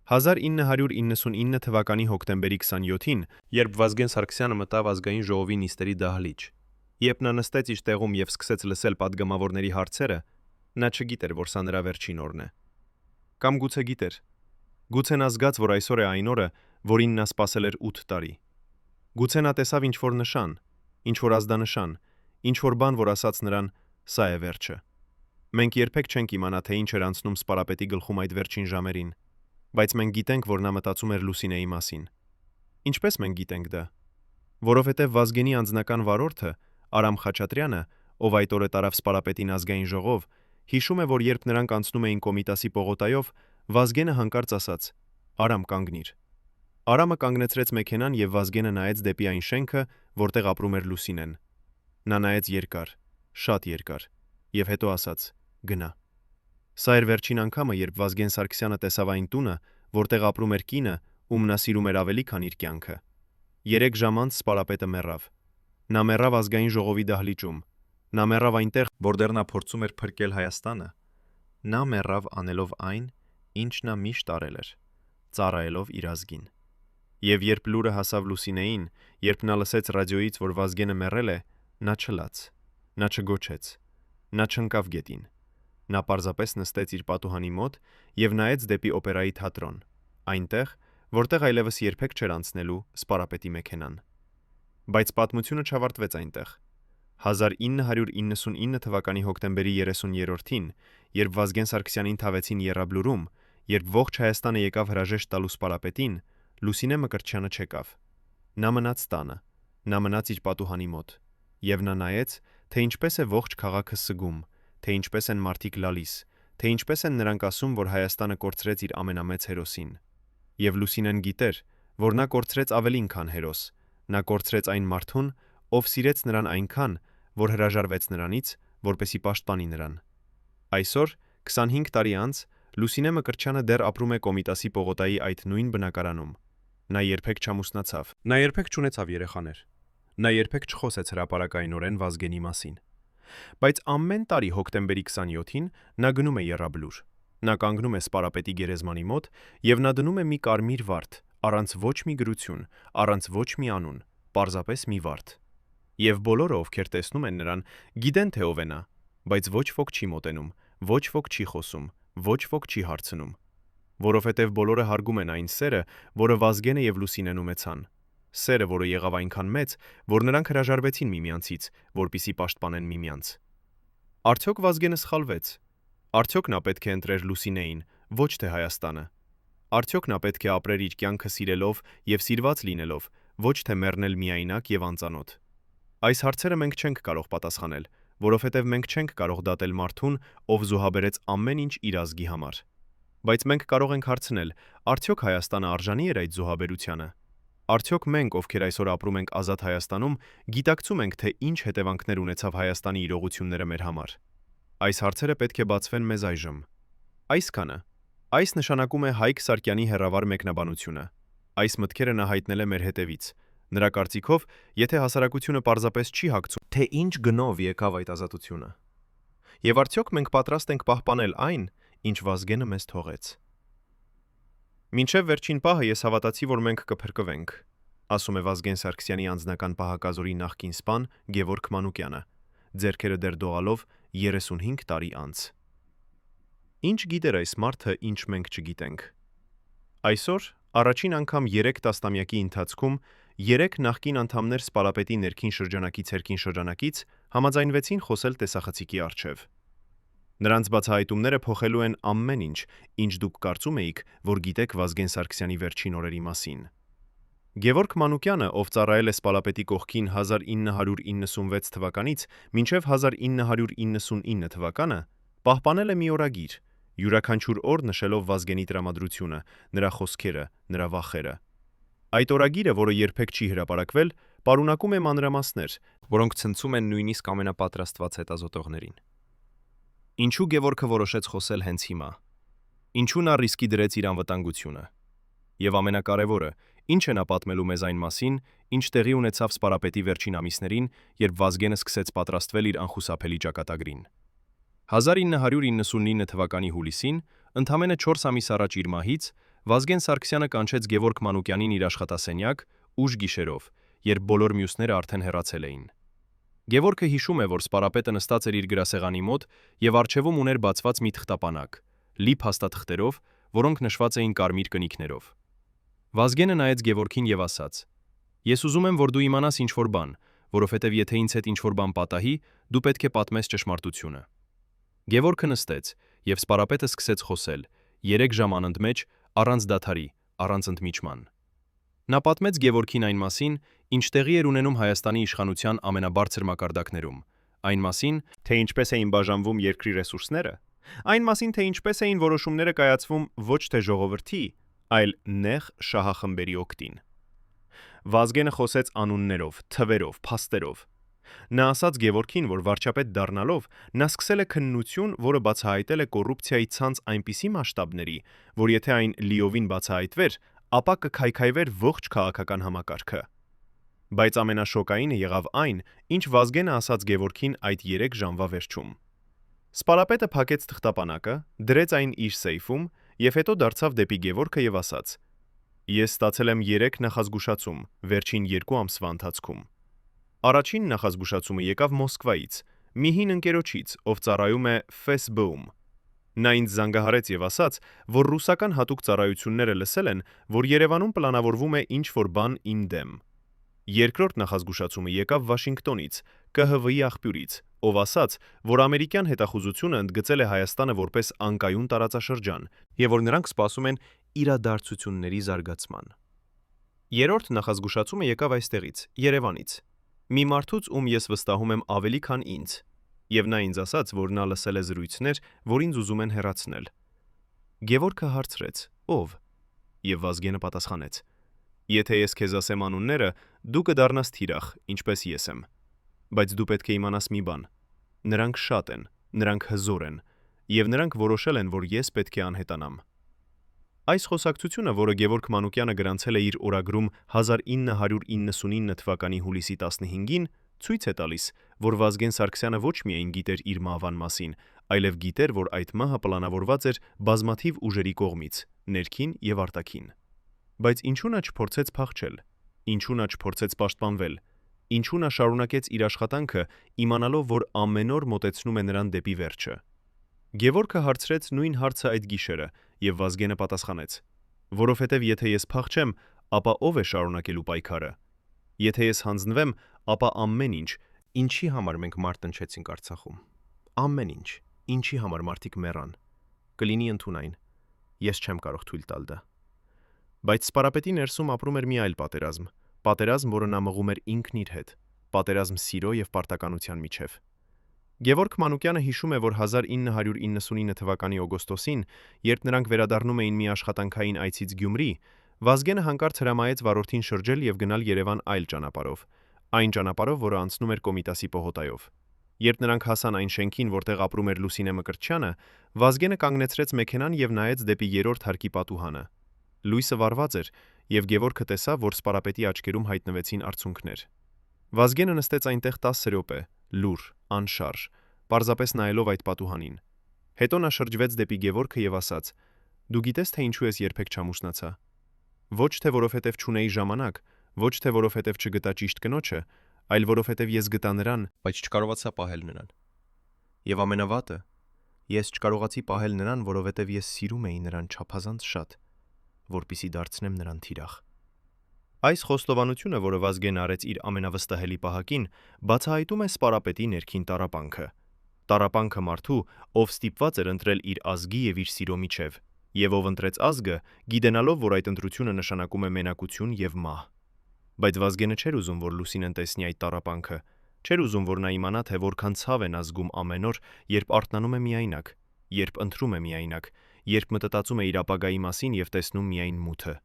1999 թվականի հոկտեմբերի 27-ին, երբ Վազգեն Սարգսյանը մտավ ազգային ժողովի նիստերի դահլիճ, երբ նա նստեց իր տեղում եւ սկսեց լսել падգամավորների հարցերը, նա չգիտեր, որ սա նրա վերջին օրն է։ Կամ գուցե գիտեր։ Գուցե նա զգաց, որ այսօր է այն օրը, որին նա սպասել էր 8 տարի։ Գուցե նա տեսավ ինչ-որ նշան, ինչ-որ ազդանշան, ինչ-որ բան, որ ասաց նրան. «Սա է վերջը»։ Մենք երբեք չենք իմանա, թե ինչ էր անցնում Սպարապետի գլխում այդ վերջին ժամերին, բայց մենք գիտենք, որ նա մտածում էր Լուսինեի մասին։ Ինչպես մենք գիտենք դա։ Որովհետև Վազգենի անձնական վարորդը, Արամ Խաչատրյանը, ով այդ օրը տարավ Սպարապետին ազգային ժողով, հիշում է, որ երբ նրանք անցնում էին Կոմիտասի պողոտայով, Վազգենը հանկարծ ասաց. «Արամ, կանգնիր»։ Արամը կանգնեցրեց մեքենան եւ Վազգենը նայեց դեպի այն շենքը, որտեղ ապրում էր Լուսինեն։ Նա նայեց երկար, շատ երկար, եւ հետո ասաց. «Գնա»։ Սա էր վերջին անգամը, երբ Վազգեն Սարգսյանը տեսավ այն տունը, որտեղ ապրում էր կինը, ում նա սիրում էր ավելի, քան իր կյանքը։ 3 ժամ անց Սպարապետը մեռավ։ Նա մեռավ ազգային ժողովի դահլիճում։ Նա մեռավ այնտեղ, որտեղ նա փորձում էր փրկել Հայաստանը։ Նա մեռավ անելով այն, ինչ նա միշտ արել էր, ծառայելով իր ազգին։ Եվ երբ լուրը հասավ Լուսինեին, երբ նա լսեց ռադիոյից, որ Վազգենը մեռել է, նա չլաց, նա չգոչեց, նա չընկավ գետին։ Նա պարզապես նստեց իր պատուհանի մոտ եւ նայեց դեպի օպերայի թատրոն, այնտեղ, որտեղ այլևս երբեք չէր անցնելու Սպարապետի մեքենան։ Բայց պատմությունը չավարտվեց այնտեղ։ 1999 թվականի հոկտեմբերի 30-րդին, երբ Վազգեն Սարգսյանին թավեցին Եռաբլուրում, երբ ողջ Հայաստանը եկավ հրաժեշտ տալու Սպարապետին, Լուսինե Մկրտչյանը չեկավ։ Նա մնաց տանը, նա մնաց իր պատուհանի մոտ, եւ նա նայեց, թե ինչպես է ողջ քաղաքը սգում, թե ինչպես են մարդիկ լալիս, թե ինչպես են նրանք ասում, որ Հայաստանը կորցրեց իր ամենամեծ հերոսին։ Եվ Լուսինեն գիտեր, որ նա կորցրեց ավելին, քան հերոս։ Նա կորցրեց այն մարդուն, ով սիրեց նրան այնքան, որ հրաժարվեց նրանից, որպեսի պաշտպանի նրան։ Այսօր, 25 տարի անց, Լուսինե Մկրտչյանը դեռ ապրում է Կոմիտասի պողոտայի այդ նույն բնակարանում։ Նա երբեք չամուսնացավ։ Նա երբեք չունեցավ երեխաներ։ Նա երբեք չխոսեց հրապարակայնորեն Վազգենի մասին։ Բայց ամեն տարի հոկտեմբերի 27-ին նա գնում է Եռաբլուր։ Նա կանգնում է Սպարապետի գերեզմանի մոտ եւ նա դնում է մի կարմիր վարդ, առանց ոչ մի գրություն, առանց ոչ մի անուն, պարզապես մի վարդ։ Եվ բոլորը, ովքեր տեսնում են նրան, գիտեն, թե ով է նա, բայց ոչ ոք չի մոտենում, ոչ ոք չի խոսում, ոչ ոք չի հարցնում։ Որովհետև բոլորը հարգում են այն սերը, որը Վազգենը եւ Լուսինեն ունեցան։ Սերը, որը եղավ այնքան մեծ, որ նրանք հրաժարվեցին միմյանցից, որպիսի պաշտպանեն միմյանց։ Արդյոք Վազգենը սխալվեց։ Արդյոք նա պետք է ընտրեր Լուսինեին, ոչ թե Հայաստանը։ Արդյոք նա պետք է ապրեր իր կյանքը սիրելով եւ սիրված լինելով, ոչ թե մեռնել միայնակ եւ անծանոթ։ Այս հարցերը մենք չենք կարող պատասխանել, որովհետև մենք չենք կարող դատել մարդուն, ով զոհաբերեց ամեն ինչ իր ազգի համար։ Բայց մենք կարող ենք հարցնել, արդյոք Հայաստանը արժանի էր այդ զոհաբերությանը։ Արդյոք մենք, ովքեր այսօր ապրում ենք ազատ Հայաստանում, գիտակցում ենք, թե ինչ հետևանքներ ունեցավ Հայաստանի իրողությունները մեր համար։ Այս հարցերը պետք է բացվեն մեզ այժմ։ Այսքանը։ Այս նշանակում է Հայկ Սարգսյանի հերավար մեկնաբանությունը։ Այս մտքերը նա հայտնել է մեր հետևից։ Նրա կարծիքով, եթե հասարակությունը պարզապես չի հակցում, թե ինչ գնով եկավ այդ ազատությունը։ Եվ արդյոք մենք պատրաստ ենք պահպանել այն, ինչ Վազգենը մեզ թողեց։ Մինչև վերջին պահը ես հավատացի, որ մենք կփրկվենք, ասում է Վազգեն Սարգսյանի անձնական պահակազորի նախկին սպան Գևորգ Մանուկյանը, ձեռքերը դեռ դողալով 35 տարի անց։ Ինչ գիտեր այս մարդը, ինչ մենք չգիտենք։ Այսօր, առաջին անգամ 3 տասնամյակի ընթացքում 3 նախկին անդամներ Սպարապետի ներքին շրջանակից հերկին շրջանակից համաձայնվեցին խոսել տեսախցիկի առջև։ Նրանց բացահայտումները փոխելու են ամեն ինչ, ինչ դուք կարծում էիք, որ գիտեք Վազգեն Սարգսյանի վերջին օրերի մասին։ Գևորգ Մանուկյանը, ով ծառայել է Սպարապետի կողքին 1996 թվականից մինչև 1999 թվականը, պահպանել է մի օրագիր, յուրաքանչյուր օր նշելով Վազգենի տրամադրությունը, նրա խոսքերը, նրա վախերը։ Այդ օրագիրը, որը երբեք չի հրապարակվել, պարունակում է մանրամասներ, որոնք ցնցում են նույնիսկ ամենապատրաստված հետազոտողներին։ Ինչու Գևորգը որոշեց խոսել հենց հիմա։ Ինչու նա ռիսկի դրեց իր անվտանգությունը։ Եվ ամենակարևորը, ինչ է նա պատմելու մեզ այն մասին, ինչ տեղի ունեցավ Սպարապետի վերջին ամիսներին, երբ Վազգենը սկսեց պատրաստվել իր անխուսափելի ճակատագրին։ 1999 թվականի հուլիսին, ընդամենը 4 ամիս առաջ իր մահից, Վազգեն Սարգսյանը կանչեց Գևորգ Մանուկյանին իր աշխատասենյակ, ուշ գիշերով, երբ բոլոր մյուսները արդեն հեռացել էին։ Գևորգը հիշում է, որ Սպարապետը նստած էր իր գրասեղանի մոտ և առջևում ուներ բացված մի թղթապանակ, լի փաստաթղթերով, որոնք նշված էին կարմիր կնիքներով։ Վազգենը նայեց Գևորգին և ասաց. «Ես ուզում եմ, որ դու իմանաս ինչ-որ բան, որովհետև եթե ինձ հետ ինչ-որ բան պատահի, դու պետք է պատմես ճշմարտությունը»։ Գևորգը նստեց, և Սպարապետը սկսեց խոսել, 3 ժամ անընդմեջ, առանց դադարի, առանց ընդմիջման։ Նա պատմեց Գևորգին այն մասին, ինչ տեղի էր ունենում Հայաստանի իշխանության ամենաբարձր մակարդակներում, այն մասին, թե ինչպես էին բաժանվում երկրի ռեսուրսները, այն մասին, թե ինչպես էին որոշումները կայացվում ոչ թե ժողովրդի, այլ նեղ շահախմբերի օգտին։ Վազգենը խոսեց անուններով, թվերով, փաստերով։ Նա ասաց Գևորգին, որ վարչապետ դառնալով, նա սկսել է քննություն, որը բացահայտել է կոռուպցիայի ցանց այնպիսի մասշտաբների, որ եթե այն լիովին բացահայտվեր, ապա կքայքայվեր ողջ քաղաքական համակարգը։ Բայց ամենաշոկայինը եղավ այն, ինչ Վազգենը ասաց Գևորգին այդ 3 ժամվա վերջում։ Սպարապետը փակեց թղթապանակը, դրեց այն իր սեյֆում և հետո դարձավ դեպի Գևորգը և ասաց. «Ես ստացել եմ 3 նախազգուշացում վերջին 2 ամսվա ընթացքում։ Առաջին նախազգուշացումը եկավ Մոսկվայից, մի հին ընկերոջից, ով ծառայում է ՖՍԲ-ում։ Նա ինձ զանգահարեց և ասաց, որ ռուսական հատուկ ծառայությունները լսել են, որ Երևանում պլանավորվում է ինչ-որ բան իմ դեմ։ Երկրորդ նախազգուշացումը եկավ Վաշինգտոնից, ԿՀՎ-ի աղբյուրից, ով ասաց, որ ամերիկյան հետախուզությունը ընդգծել է Հայաստանը որպես անկայուն տարածաշրջան և որ նրանք սպասում են իրադարձությունների զարգացման։ Երրորդ նախազգուշացումը եկավ այստեղից, Երևանից, մի մարդուց, ում ես վստահում եմ ավելի քան ինձ, և նա ինձ ասաց, որ նա լսել է զրույցներ, որ ինձ ուզում են հեռացնել։ Գևորգը հարցրեց. «Ով»։ Եվ Վազգենը պատասխանեց. «Եթե ես քեզ ասեմ անունները, դու կդառնաս թիրախ, ինչպես ես եմ։ Բայց դու պետք է իմանաս մի բան. նրանք շատ են, նրանք հզոր են, և նրանք որոշել են, որ ես պետք է անհետանամ»։ Այս խոսակցությունը, որը Գևորգ Մանուկյանը գրանցել է իր օրագրում 1999 թվականի հուլիսի 15-ին, ցույց է տալիս, որ Վազգեն Սարգսյանը ոչ միայն գիտեր իր մահվան մասին, այլև գիտեր, որ այդ մահը պլանավորված էր բազմաթիվ ուժերի կողմից, ներքին և արտաքին։ Բայց ինչու նա չփորձեց փախչել, ինչու նա չփորձեց պաշտպանվել, ինչու նա շարունակեց իր աշխատանքը, իմանալով, որ ամեն օր մոտեցնում է նրան դեպի վերջը։ Գևորգը հարցրեց նույն հարցը այդ գիշերը, և Վազգենը պատասխանեց. «Որովհետև եթե ես փախչեմ, ապա ով է շարունակելու պայքարը։ Եթե ես հանձնվեմ, ապա ամեն ինչ, ինչի համար մենք մարտնչեցինք Արցախում, ամեն ինչ, ինչի համար մարդիկ մեռան, կլինի ընդունայն։ Ես չեմ կարող թույլ տալ դա»։ Բայց Սպարապետի ներսում ապրում էր մի այլ պատերազմ, պատերազմ, որը նա մղում էր ինքն իր հետ, պատերազմ սիրո և պարտականության միջև։ Գևորգ Մանուկյանը հիշում է, որ 1999 թվականի օգոստոսին, երբ նրանք վերադառնում էին մի աշխատանքային այցից Գյումրի, Վազգենը հանկարծ հրամայեց վարորդին շրջել և գնալ Երևան այլ ճանապարհով, այն ճանապարհով, որը անցնում էր Կոմիտասի պողոտայով։ Երբ նրանք հասան այն շենքին, որտեղ ապրում էր Լուսինե Մկրտչյանը, Վազգենը կանգնեցրեց մեքենան և նայեց դեպի 3-րդ հարկի պատուհանը։ Լույսը վառված էր, և Գևորգը տեսավ, որ Սպարապետի աչքերում հայտնվեցին արցունքներ։ Վազգենը նստեց այնտեղ 10 րոպե, լուռ, անշարժ, պարզապես նայելով այդ պատուհանին։ Հետո նա շրջվեց դեպի Գևորգը և ասաց. «Դու գիտես, թե ինչու ես երբեք չամուսնացա։ Ոչ թե որովհետև չունեի ժամանակ, ոչ թե որովհետև չգտա ճիշտ կնոջը, այլ որովհետև ես գտա նրան, բայց չկարողացա պահել նրան։ Եվ ամենավատը, ես չկարողացի պահել նրան, որովհետև ես սիրում էի նրան չափազանց շատ, որպեսզի դարձնեմ նրան թիրախ»։ Այս խոստովանությունը, որը Վազգենը արեց իր ամենավստահելի պահակին, բացահայտում է Սպարապետի ներքին տառապանքը։ Տառապանքը մարդու, ով ստիպված էր ընտրել իր ազգի և իր սիրո միջև, և ով ընտրեց ազգը, գիտենալով, որ այդ ընտրությունը նշանակում է մենակություն և մահ։ Բայց Վազգենը չէր ուզում, որ Լուսինեն տեսնի այդ տառապանքը, չէր ուզում, որ նա իմանա, թե որքան ցավ է նա զգում ամեն օր, երբ արթնանում է միայնակ, երբ ընտրում է միայնակ, երբ մտածում է իր ապագայի մասին և տեսնում միայն մութը։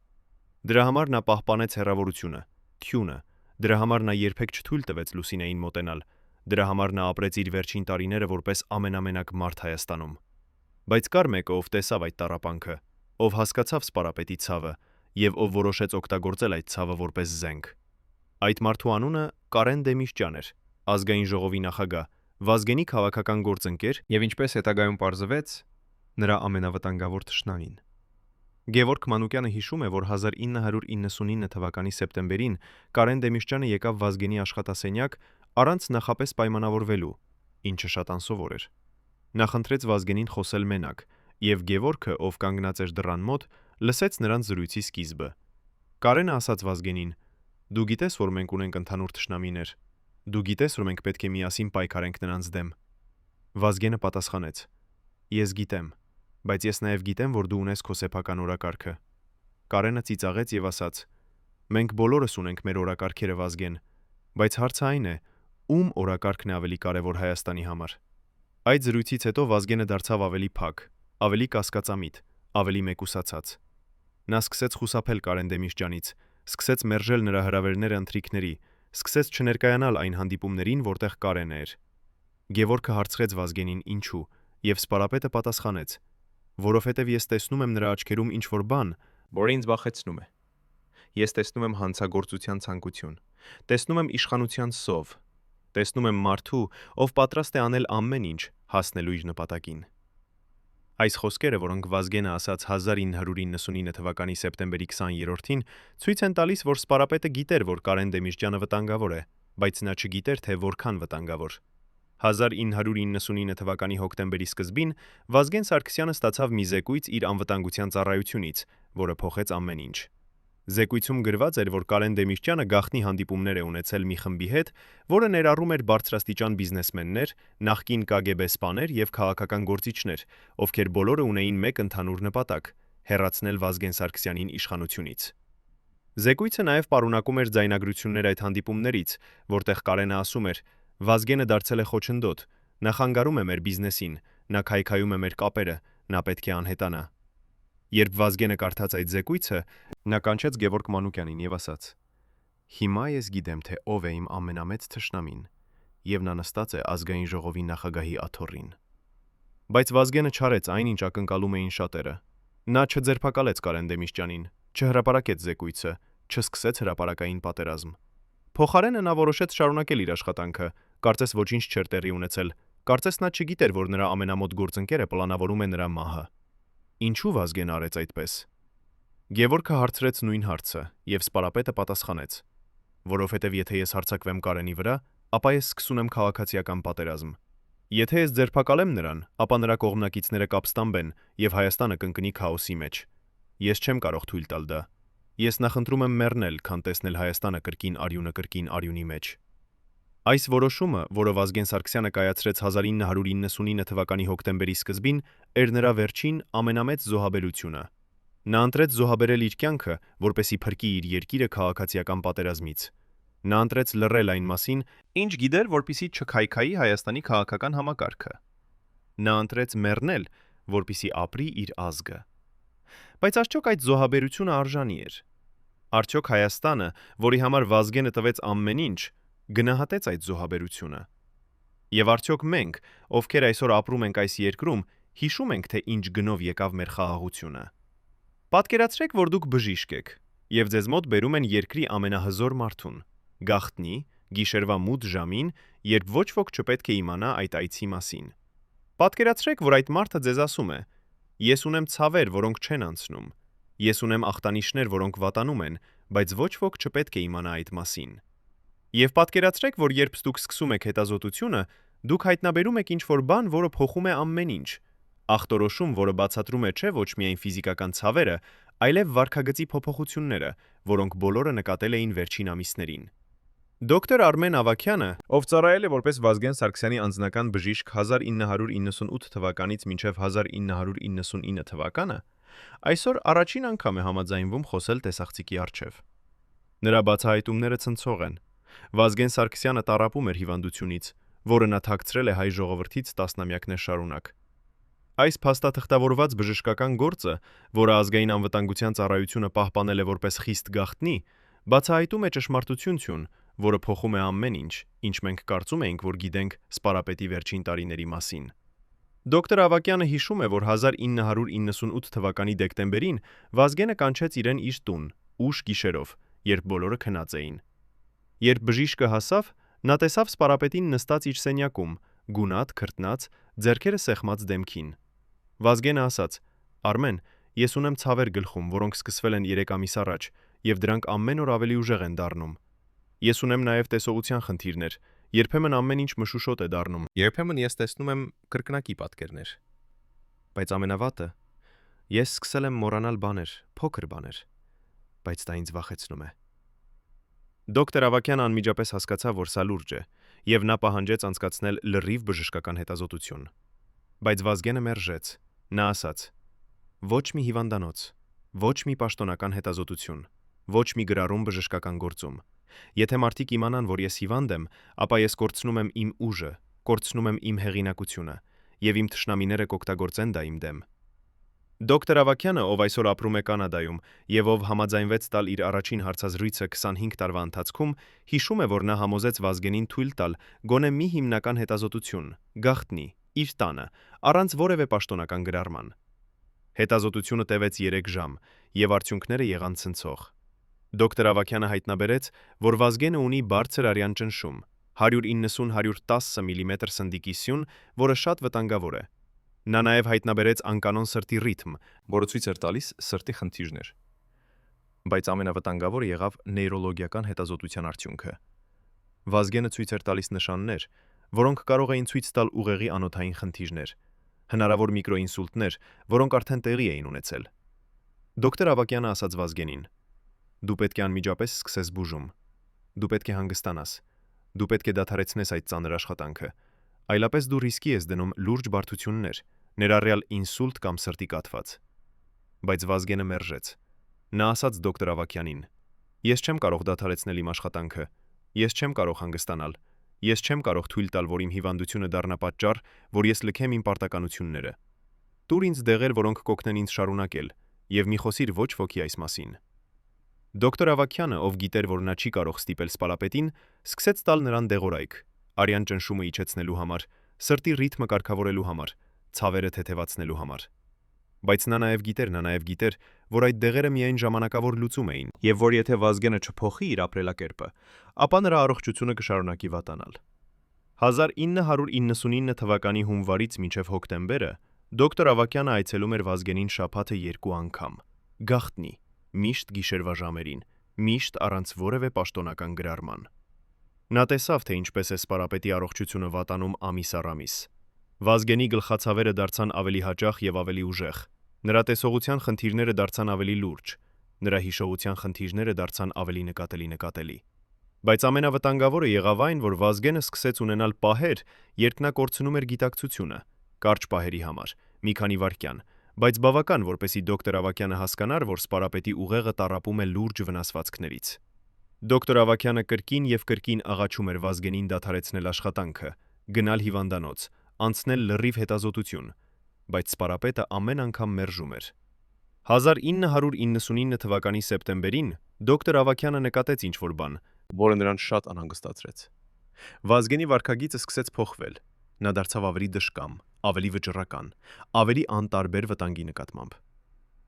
Դրա համար նա պահպանեց հեռավորությունը, թյունը, դրա համար նա երբեք չթույլ տվեց Լուսինեին մոտենալ, Դրա համար նա ապրեց իր վերջին տարիները որպես ամենամենակ մարդ Հայաստանում։ Բայց կար մեկը, ով տեսավ այդ տառապանքը, ով հասկացավ սպարապետի ցավը եւ ով որոշեց օգտագործել այդ ցավը որպես զենք։ Այդ մարդու անունը Կարեն Դեմիրճյան էր, ազգային ժողովի նախագահ, Վազգենի քաղաքական գործընկեր եւ ինչպես հետագայում պարզվեց, նրա ամենավտանգավոր թշնամին։ Գևորգ Մանուկյանը հիշում է, որ 1999 թվականի սեպտեմբերին Կարեն Դեմիրճյանը եկավ Վազգենի աշխատասենյակ առանց նախապես պայմանավորվելու, ինչը շատ անսովոր էր։ Նա խնդրեց Վազգենին խոսել մենակ, եւ Գևորգը, ով կանգնած էր դռան մոտ, լսեց նրանց զրույցի սկիզբը։ Կարենը ասաց Վազգենին. «Դու գիտես, որ մենք ունենք ընդհանուր թշնամիներ։ Դու գիտես, որ մենք պետք է միասին պայքարենք նրանց դեմ»։ Վազգենը պատասխանեց. «Ես գիտեմ, բայց ես նաև գիտեմ, որ դու ունես քո սեփական օրակարգը»։ Կարենը ծիծաղեց եւ ասաց. «Մենք բոլորս ունենք մեր օրակարգերը, Վազգեն, բայց հարցը այն է, ում օրակարգն է ավելի կարևոր Հայաստանի համար»։ Այդ զրույցից հետո Վազգենը դարձավ ավելի փակ, ավելի կասկածամիտ, ավելի մեկուսացած։ Նա սկսեց խուսափել Կարեն Դեմիրճյանից, սկսեց մերժել նրա հրավերները ընթրիքների, սկսեց չներկայանալ այն հանդիպումներին, որտեղ Կարենը էր։ Գևորգը հարցրեց Վազգենին ինչու, եւ սպարապետը պատասխանեց. «Որովհետեւ ես տեսնում եմ նրա աչքերում ինչ-որ բան, որը ինձ վախեցնում է։ Ես տեսնում եմ հանցագործության ցանկություն, տեսնում եմ իշխանության սով, տեսնում եմ մարդու, ով պատրաստ է անել ամեն ինչ հասնելու իր նպատակին»։ Այս խոսքերը, որոնք Վազգենը ասաց 1999 թվականի սեպտեմբերի 20-ին, ցույց են տալիս, որ սպարապետը գիտեր, որ Կարեն Դեմիրճյանը վտանգավոր է, բայց նա չգիտեր, թե որքան վտանգավոր։ 1999 թվականի հոկտեմբերի սկզբին Վազգեն Սարգսյանը ստացավ մի զեկույց իր անվտանգության ծառայությունից, որը փոխեց ամեն ինչ։ Զեկույցում գրված էր, որ Կարեն Դեմիրճյանը գաղտնի հանդիպումներ է ունեցել մի խմբի հետ, որը ներառում էր բարձրաստիճան բիզնեսմեններ, նախկին KGB սպաներ եւ քաղաքական գործիչներ, ովքեր բոլորը ունեին մեկ ընդհանուր նպատակ՝ հեռացնել Վազգեն Սարգսյանին իշխանությունից։ Զեկույցը նաև պարունակում էր ձայնագրություններ այդ հանդիպումներից, որտեղ Կարենը ասում էր. «Վազգենը դարձել է խոչընդոտ, նա խանգարում է մեր բիզնեսին, նա քայքայում է մեր կապերը, նա պետք է անհետանա»։ Երբ Վազգենը կարդաց այդ զեկույցը, նա կանչեց Գևորգ Մանուկյանին եւ ասաց. «Հիմա ես գիտեմ, թե ով է իմ ամենամեծ թշնամին, եւ նա նստած է ազգային ժողովի նախագահի աթոռին»։ Բայց Վազգենը չարեց այն, ինչ ակնկալում էին շատերը։ Նա չձերբակալեց Կարեն Դեմիրճյանին, չհրապարակեց զեկույցը, չսկսեց հրապարակային պատերազմ։ Փոխարենը նա որոշեց շարունակել իր աշխատանքը, կարծես ոչինչ չէր տեղի ունեցել, կարծես նա չգիտեր, որ նրա ամենամոտ գործընկերը պլանավորում է նրա մահը։ Ինչու Վազգենը արեց այդպես։ Գևորգը հարցրեց նույն հարցը, եւ սպարապետը պատասխանեց. «Որովհետեւ եթե ես հարձակվեմ Կարենի վրա, ապա ես սկսում եմ քաղաքացիական պատերազմ։ Եթե ես ձերբակալեմ նրան, ապա նրա կողմնակիցները կապստամբեն եւ Հայաստանը կընկնի քաոսի մեջ։ Ես չեմ կարող թույլ տալ դա։ Ես նախընտրում եմ մեռնել, քան տեսնել Հայաստանը կրկին արյունի մեջ»։ Այս որոշումը, որը Վազգեն Սարգսյանը կայացրեց 1999 թվականի հոկտեմբերի սկզբին, էր նրա վերջին ամենամեծ զոհաբերությունը։ Նա ընտրեց զոհաբերել իր կյանքը, որպեսզի փրկի իր երկիրը քաղաքացիական պատերազմից։ Նա ընտրեց լռել այն մասին, ինչ գիտեր, որպեսզի չքայքայի Հայաստանի քաղաքական համակարգը։ Նա ընտրեց մեռնել, որպեսզի ապրի իր ազգը։ Բայց արդյոք այդ զոհաբերությունը արժանի էր։ Արդյոք Հայաստանը, որի համար Վազգենը տվեց ամեն ինչ, գնահատեց այդ զոհաբերությունը։ Եվ արդյոք մենք, ովքեր այսօր ապրում ենք այս երկրում, հիշում ենք, թե ինչ գնով եկավ մեր խաղաղությունը։ Պատկերացրեք, որ դուք բժիշկ եք, եւ ձեզ մոտ բերում են երկրի ամենահզոր մարդուն, գաղտնի, գիշերվա մութ ժամին, երբ ոչ ոք չպետք է իմանա այդ այցի մասին։ Պատկերացրեք, որ այդ մարդը ձեզ ասում է. «Ես ունեմ ցավեր, որոնք չեն անցնում։ Ես ունեմ ախտանիշներ, որոնք վատանում են, բայց ոչ ոք չպետք է իմանա այդ մասին»։ Եվ պատկերացրեք, որ երբ դուք սկսում եք հետազոտությունը, դուք հայտնաբերում եք ինչ-որ բան, որը փոխում է ամեն ինչ։ Ախտորոշում, որը բացատրում է չէ ոչ միայն ֆիզիկական ցավերը, այլև վարքագծի փոփոխությունները, որոնք բոլորը նկատել էին վերջին ամիսներին։ Դոկտոր Արմեն Ավագյանը, ով ծառայել է որպես Վազգեն Սարգսյանի անձնական բժիշկ 1998 թվականից մինչև 1999 թվականը, այսօր առաջին անգամ է համաձայնվում խոսել տեսախցիկի առջև։ Նրա բացահայտումները ցնցող են։ Վազգեն Սարգսյանը տառապում էր հիվանդությունից, որը նա թաքցրել է հայ ժողովրդից տասնամյակներ շարունակ։ Այս փաստաթղթավորված բժշկական գործը, որը ազգային անվտանգության ծառայությունը պահպանել է որպես խիստ գաղտնի, բացահայտում է ճշմարտություն, որը փոխում է ամեն ինչ, ինչ մենք կարծում էինք, որ գիտենք սպարապետի վերջին տարիների մասին։ Դոկտոր Ավագյանը հիշում է, որ 1998 թվականի դեկտեմբերին Վազգենը կանչեց իրեն իր տուն, ուշ գիշերով, երբ բոլորը քնած էին։ Երբ բժիշկը հասավ, նա տեսավ սպարապետին նստած իր սենյակում, գունատ, քրտնած, ձեռքերը սեղմած դեմքին։ Վազգենը ասաց. «Արմեն, ես ունեմ ցավեր գլխում, որոնք սկսվել են 3 ամիս առաջ, եւ դրանք ամեն օր ավելի ուժեղ են դառնում։ Ես ունեմ նաեւ տեսողության խնդիրներ, երբեմն ամեն ինչ մշուշոտ է դառնում։ Երբեմն ես տեսնում եմ կրկնակի պատկերներ։ Բայց ամենավատը, ես սկսել եմ մոռանալ բաներ, փոքր բաներ, բայց դա ինձ վախեցնում է»։ Դոկտոր Ավագյանը անմիջապես հասկացավ, որ սա լուրջ է, եւ նա պահանջեց անցկացնել լրիվ բժշկական հետազոտություն։ Բայց Վազգենը մերժեց։ Նա ասաց. «Ոչ մի հիվանդանոց, ոչ մի պաշտոնական հետազոտություն, ոչ մի գրառում բժշկական գործում։ Եթե մարդիկ իմանան, որ ես հիվանդ եմ, ապա ես կորցնում եմ իմ ուժը, կորցնում եմ իմ հեղինակությունը, եւ իմ թշնամիները կօգտագործեն դա իմ դեմ»։ Դոկտոր Ավագյանը, ով այսօր ապրում է Կանադայում եւ ով համաձայնվեց տալ իր առաջին հարցազրույցը 25 տարվա ընթացքում, հիշում է, որ նա համոզեց Վազգենին թույլ տալ գոնե մի հիմնական հետազոտություն, գաղտնի, իր տանը, առանց որևէ պաշտոնական գրառման։ Հետազոտությունը տևեց 3 ժամ, եւ արդյունքները եղան ցնցող։ Դոկտոր Ավագյանը հայտնաբերեց, որ Վազգենը ունի բարձր արյան ճնշում, 190-110 մմ սնդիկի սյուն, որը շատ վտանգավոր է։ Նա նաև հայտնաբերեց անկանոն սրտի ռիթմ, որը ցույց էր տալիս սրտի խնդիրներ։ Բայց ամենավտանգավորը եղավ նեյրոլոգիական հետազոտության արդյունքը։ Վազգենը ցույց էր տալիս նշաններ, որոնք կարող էին ցույց տալ ուղեղի անոթային խնդիրներ, հնարավոր միկրոինսուլտներ, որոնք արդեն տեղի էին ունեցել։ Դոկտոր Ավագյանը ասաց Վազգենին. «Դու պետք է անմիջապես սկսես բուժում։ Դու պետք է հանգստանաս։ Դու պետք է դադարեցնես այդ ծանր աշխատանքը։ Այլապես դու ռիսկի ես դնում լուրջ բարդություններ, ներառյալ ինսուլտ կամ սրտի կաթված»։ Բայց Վազգենը մերժեց։ Նա ասաց դոկտոր Ավագյանին. «Ես չեմ կարող դադարեցնել իմ աշխատանքը։ Ես չեմ կարող հանգստանալ։ Ես չեմ կարող թույլ տալ, որ իմ հիվանդությունը դառնա պատճառ, որ ես լքեմ իմ պարտականությունները։ Տուր ինձ դեղեր, որոնք կօգնեն ինձ շարունակել, եւ մի խոսիր ոչ ոքի այս մասին»։ Դոկտոր Ավագյանը, ով գիտեր, որ նա չի կարող ստիպել սպալապետին, սկսեց տալ նրան դեղորայք, արյան ճնշումը իջեցնելու համար, սրտի ռիթմը կարգավորելու համար, ցավերը թեթևացնելու համար։ Բայց նա նաև գիտեր, որ այդ դեղերը միայն ժամանակավոր լուծում էին, եւ որ եթե Վազգենը չփոխի իր ապրելակերպը, ապա նրա առողջությունը կշարունակի վատանալ։ 1999 թվականի հունվարից մինչև հոկտեմբերը դոկտոր Ավագյանը այցելում էր Վազգենին շաբաթը 2 անգամ, գաղտնի, միշտ գիշերվա ժամերին, միշտ առանց որևէ պաշտոնական գրառման։ Նա տեսավ, թե ինչպես է սպարապետի առողջությունը վատանում ամիս առ ամիս։ Վազգենի գլխացավերը դարձան ավելի հաճախ եւ ավելի ուժեղ։ Նրա տեսողության խնդիրները դարձան ավելի լուրջ, նրա հիշողության խնդիրները դարձան ավելի նկատելի։ Բայց ամենավտանգավորը եղավ այն, որ Վազգենը սկսեց ունենալ պահեր, երբ նա կորցնում էր գիտակցությունը, կարճ պահերի համար, մի քանի վայրկյան, բայց բավական, որպեսզի դոկտոր Ավագյանը հասկանար, որ սպարապետի ուղեղը տառապում է լուրջ վնասվածքներից։ Դոկտոր Ավագյանը կրկին եւ կրկին աղաչում էր Վազգենին դադարեցնել աշխատանքը, գնալ հիվանդանոց, անցնել լրիվ հետազոտություն, բայց սպարապետը ամեն անգամ մերժում էր։ 1999 թվականի սեպտեմբերին դոկտոր Ավագյանը նկատեց ինչ-որ բան, որը նրան շատ անհանգստացրեց։ Վազգենի վարքագիծը սկսեց փոխվել։ Նա դարձավ ավելի դժկամ, ավելի վճռական, ավելի անտարբեր վտանգի նկատմամբ։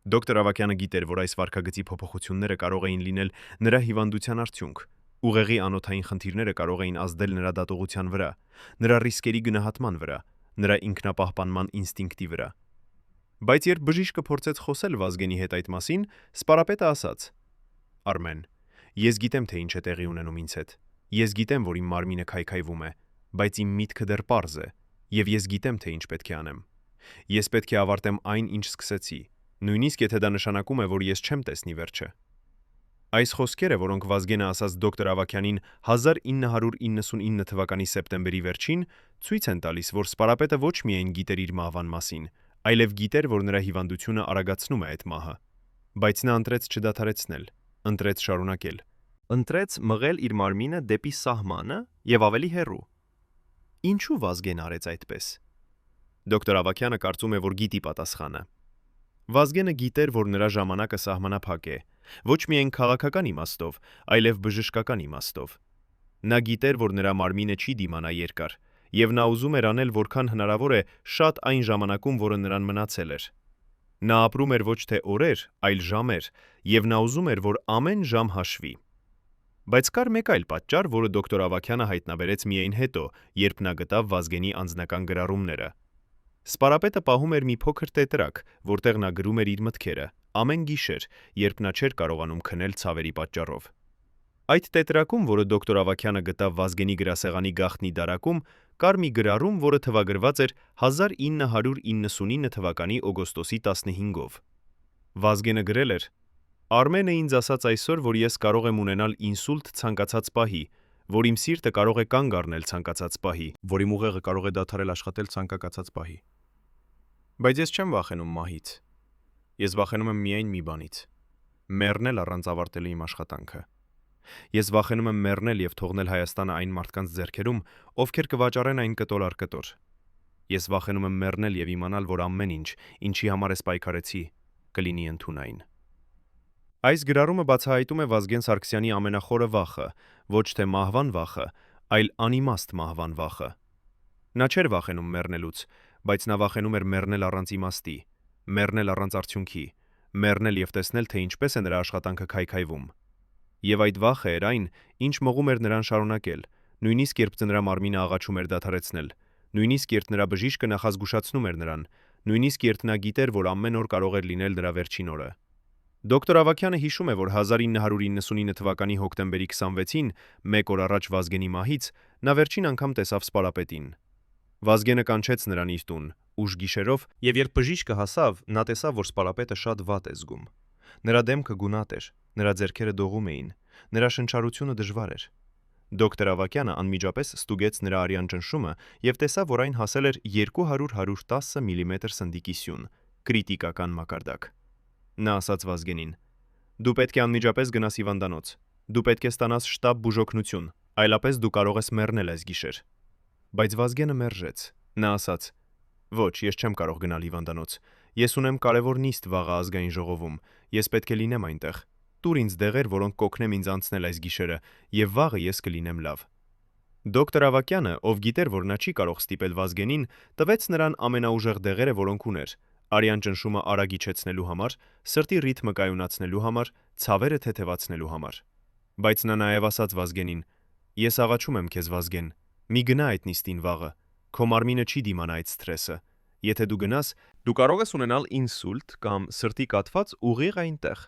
Դոկտոր Ավագյանը գիտեր, որ այս վարքագծի փոփոխությունները կարող էին լինել նրա հիվանդության արդյունք։ Ուղեղի անոթային խնդիրները կարող էին ազդել նրա դատողության վրա, նրա ռիսկերի գնահատման վրա, նրա ինքնապահպանման ինստինկտի վրա։ Բայց երբ բժիշկը փորձեց խոսել Վազգենի հետ այդ մասին, սպարապետը ասաց. «Արմեն, ես գիտեմ, թե ինչ է տեղի ունենում ինձ հետ։ Ես գիտեմ, որ իմ մարմինը քայքայվում է, բայց իմ միտքը դեռ պարզ է, եւ ես գիտեմ, թե ինչ պետք է անեմ։ Ես պետք է ավարտեմ այն, ինչ սկսեցի, նույնիսկ եթե դա նշանակում է, որ ես չեմ տեսնի վերջը»։ Այս խոսքերը, որոնք Վազգենը ասաց դոկտոր Ավագյանին 1999 թվականի սեպտեմբերի վերջին, ցույց են տալիս, որ սպարապետը ոչ միայն գիտեր իր մահվան մասին, այլև գիտեր, որ նրա հիվանդությունը արագացնում է այդ մահը։ Բայց նա ընտրեց չդադարեցնել, ընտրեց շարունակել, ընտրեց մղել իր մարմինը դեպի սահմանը եւ ավելի հեռու։ Ինչու Վազգենը արեց այդպես։ Դոկտոր Ավագյանը կարծում է, որ գիտի պատասխանը։ Վազգենը գիտեր, որ նրա ժամանակը սահմանափակ է, ոչ միայն քաղաքական իմաստով, այլև բժշկական իմաստով։ Նա գիտեր, որ նրա մարմինը չի դիմանա երկար, եւ նա ուզում էր անել որքան հնարավոր է շատ այն ժամանակում, որը նրան մնացել էր։ Նա ապրում էր ոչ թե օրեր, այլ ժամեր, եւ նա ուզում էր, որ ամեն ժամ հաշվի։ Բայց կար մեկ այլ պատճառ, որը դոկտոր Ավագյանը հայտնաբերեց միայն հետո, երբ նա գտավ Վազգենի անձնական գրառումները։ Սպարապետը պահում էր մի փոքր տետրակ, որտեղ նա գրում էր իր մտքերը, ամեն գիշեր, երբ նա չէր կարողանում քնել ցավերի պատճառով։ Այդ տետրակում, որը դոկտոր Ավագյանը գտավ Վազգենի գրասեղանի գաղտնի դարակում, կար մի գրառում, որը թվագրված էր 1999 թվականի օգոստոսի 15-ով։ Վազգենը գրել էր. «Արմենը ինձ ասաց այսօր, որ ես կարող եմ ունենալ ինսուլտ ցանկացած պահի, որ իմ սիրտը կարող է կանգ առնել ցանկացած պահի, որ իմ ուղեղը կարող է դադարել աշխատել ցանկացած պահի։ Բայց ես չեմ վախենում մահից։ Ես վախենում եմ միայն մի բանից՝ մեռնել առանց ավարտելու իմ աշխատանքը։ Ես վախենում եմ մեռնել եւ թողնել Հայաստանը այն մարդկանց ձեռքերում, ովքեր կվաճառեն այն կտոր առ կտոր։ Ես վախենում եմ մեռնել եւ իմանալ, որ ամեն ինչ, ինչի համար ես պայքարեցի, կլինի ընդունայն»։ Այս գրառումը բացահայտում է Վազգեն Սարգսյանի ամենախորը վախը, ոչ թե մահվան վախը, այլ անիմաստ մահվան վախը։ Նա չէր վախենում մեռնելուց, բայց նա վախենում էր մեռնել առանց իմաստի, մեռնել առանց արդյունքի, մեռնել եւ տեսնել, թե ինչպես է նրա աշխատանքը քայքայվում։ Եվ այդ վախը էր այն, ինչ մողում էր նրան շարունակել, նույնիսկ երբ ծնրա մարմինը աղաչում էր դադարեցնել, նույնիսկ երբ նրա բժիշկը նախազգուշացնում էր նրան, նույնիսկ երբ նա գիտեր, որ ամեն օր կարող էր լինել նրա վերջին օրը։ Դոկտոր Ավագյանը հիշում է, որ 1999 թվականի հոկտեմբերի 26-ին, մեկ օր առաջ Վազգենի մահից, նա վերջին անգամ տեսավ Սպարապետին։ Վազգենը կանչեց նրան իր տուն, ուշ գիշերով, եւ երբ բժիշկը հասավ, նա տեսավ, որ Սպարապետը շատ վատ է զգում։ Նրա դեմքը գունատ էր, նրա ձեռքերը դողում էին, նրա շնչառությունը դժվար էր։ Դոկտոր Ավագյանը անմիջապես ստուգեց նրա արյան ճնշումը եւ տեսավ, որ այն հասել էր 200-110 մմ սնդիկի սյուն, կրիտիկական մակարդակ։ Նա ասաց Վազգենին. «Դու պետք է անմիջապես գնաս հիվանդանոց։ Դու պետք է ստանաս շտապ բուժօգնություն, այլապես դու կարող ես մեռնել այս գիշեր»։ Բայց Վազգենը մերժեց։ Նա ասաց. «Ոչ, ես չեմ կարող գնալ հիվանդանոց։ Ես ունեմ կարևոր նիստ վաղը ազգային ժողովում։ Ես պետք է լինեմ այնտեղ։ Տուր ինձ դեղեր, որոնք կօգնեն ինձ անցնել այս գիշերը, եւ վաղը ես կլինեմ լավ»։ Դոկտոր Ավագյանը, ով գիտեր, որ նա չի կարող ստիպել Վազգենին, տվեց նրան ամենաուժեղ դեղերը, որոնք ուներ՝ արյան ճնշումը արագ իջեցնելու համար, սրտի ռիթմը կայունացնելու համար, ցավերը թեթևացնելու համար։ Բայց նա նաև ասաց Վազգենին. «Ես աղաչում եմ քեզ, Վազգեն, մի գնա այդ նիստին վաղը։ Քո մարմինը չի դիմանա այդ սթրեսը։ Եթե դու գնաս, դու կարող ես ունենալ ինսուլտ կամ սրտի կաթված ուղիղ այնտեղ»։